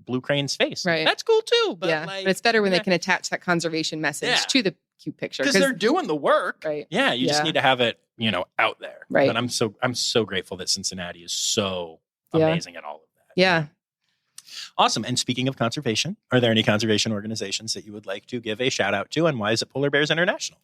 Speaker 2: blue crane's face.
Speaker 1: Right.
Speaker 2: That's cool too. But
Speaker 1: but it's better when they can attach that conservation message to the cute picture.
Speaker 2: Because they're doing the work.
Speaker 1: Right.
Speaker 2: Yeah. You just need to have it, out there.
Speaker 1: Right.
Speaker 2: But I'm so grateful that Cincinnati is so amazing at all of that.
Speaker 1: Yeah.
Speaker 2: Awesome. And speaking of conservation, are there any conservation organizations that you would like to give a shout out to? And why is it Polar Bears International?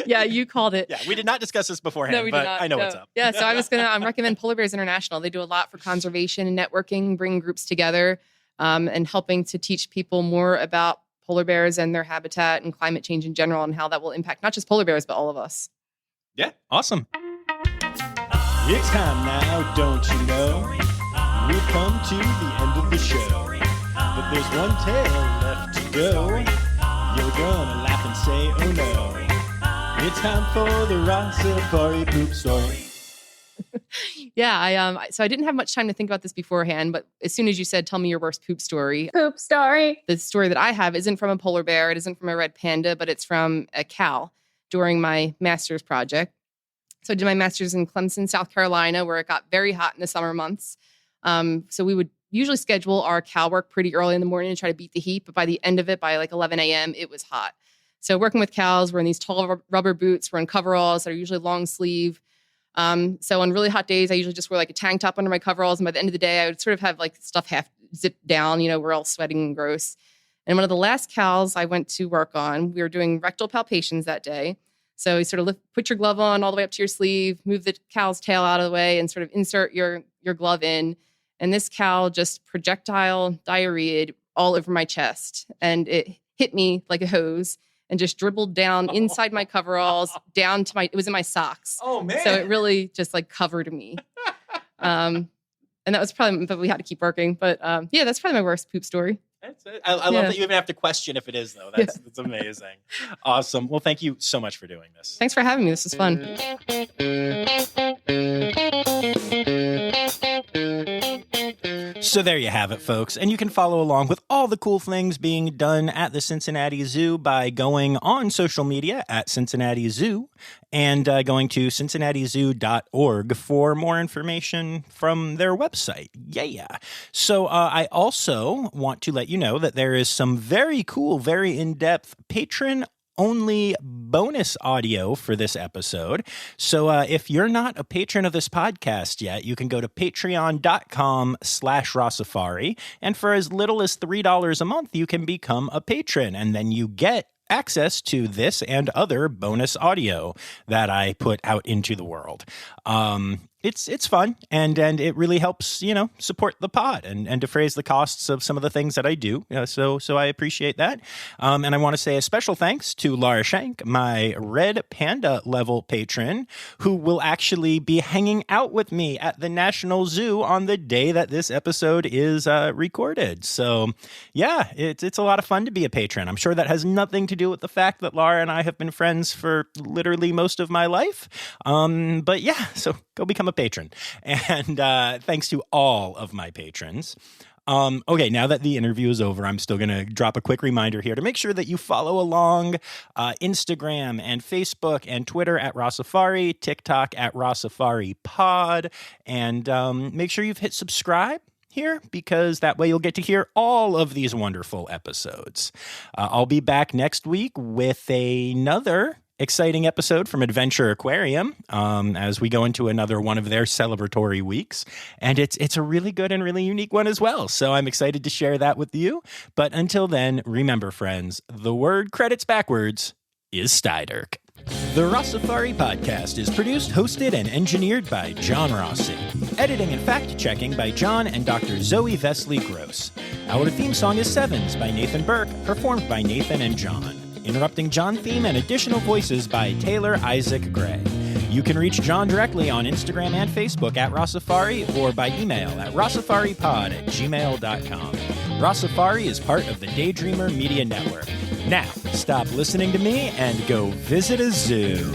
Speaker 1: Yeah, you called it.
Speaker 2: Yeah, we did not discuss this beforehand,
Speaker 1: No, we
Speaker 2: but
Speaker 1: did not.
Speaker 2: I know
Speaker 1: No.
Speaker 2: what's up.
Speaker 1: Yeah, so I was going to recommend Polar Bears International. They do a lot for conservation and networking, bringing groups together, and helping to teach people more about polar bears and their habitat and climate change in general and how that will impact not just polar bears, but all of us.
Speaker 2: Yeah, awesome. It's time now, don't you know? We've come to the end of the show. But there's one tale left to go. You're gonna laugh and say, oh no. It's time for the Rossifari poop story.
Speaker 1: Yeah, so I didn't have much time to think about this beforehand, but as soon as you said, tell me your worst poop story.
Speaker 7: Poop story.
Speaker 1: The story that I have isn't from a polar bear. It isn't from a red panda, but it's from a cow during my master's project. So I did my master's in Clemson, South Carolina, where it got very hot in the summer months. So we would usually schedule our cow work pretty early in the morning to try to beat the heat. But by the end of it, by like 11 a.m., it was hot. So working with cows, we're in these tall rubber boots. We're in coveralls that are usually long sleeve. So on really hot days, I usually just wear like a tank top under my coveralls. And by the end of the day, I would sort of have like stuff half zipped down. We're all sweating and gross. And one of the last cows I went to work on, we were doing rectal palpations that day. So you sort of put your glove on all the way up to your sleeve, move the cow's tail out of the way, and sort of insert your glove in. And this cow just projectile diarrheaed all over my chest. And it hit me like a hose and just dribbled down inside my coveralls, down to it was in my socks.
Speaker 2: Oh, man.
Speaker 1: So it really just like covered me. And that was probably, but we had to keep working. But yeah, that's probably my worst poop story.
Speaker 2: That's it. I love that you even have to question if it is, though. That's amazing. Awesome. Well, thank you so much for doing this.
Speaker 1: Thanks for having me. This was fun.
Speaker 2: So there you have it, folks. And you can follow along with all the cool things being done at the Cincinnati Zoo by going on social media at Cincinnati Zoo and going to cincinnatizoo.org for more information from their website. Yeah. So I also want to let you know that there is some very cool, very in-depth patron only bonus audio for this episode. So if you're not a patron of this podcast yet, you can go to patreon.com/Rossifari. And for as little as $3 a month, you can become a patron. And then you get access to this and other bonus audio that I put out into the world. It's fun and it really helps, support the pod and defray the costs of some of the things that I do. So I appreciate that. And I want to say a special thanks to Laura Shank, my Red Panda level patron, who will actually be hanging out with me at the National Zoo on the day that this episode is recorded. So yeah, it's a lot of fun to be a patron. I'm sure that has nothing to do with the fact that Laura and I have been friends for literally most of my life. But yeah, so go become a patron. And thanks to all of my patrons. Okay, now that the interview is over, I'm still going to drop a quick reminder here to make sure that you follow along Instagram and Facebook and Twitter at Rossifari, TikTok at Rossifari Pod, and make sure you've hit subscribe here because that way you'll get to hear all of these wonderful episodes. I'll be back next week with another exciting episode from Adventure Aquarium as we go into another one of their celebratory weeks. And it's a really good and really unique one as well. So I'm excited to share that with you. But until then, remember, friends, the word credits backwards is Steiderk. The Rossifari podcast is produced, hosted, and engineered by John Rossi. Editing and fact-checking by John and Dr. Zoe Vesley Gross. Our theme song is Sevens by Nathan Burke, performed by Nathan and John. Interrupting John theme and additional voices by Taylor Isaac Gray. You can reach John directly on Instagram and Facebook at Rossifari or by email at rossifaripod@gmail.com. Rossifari is part of the Daydreamer Media Network. Now, stop listening to me and go visit a zoo.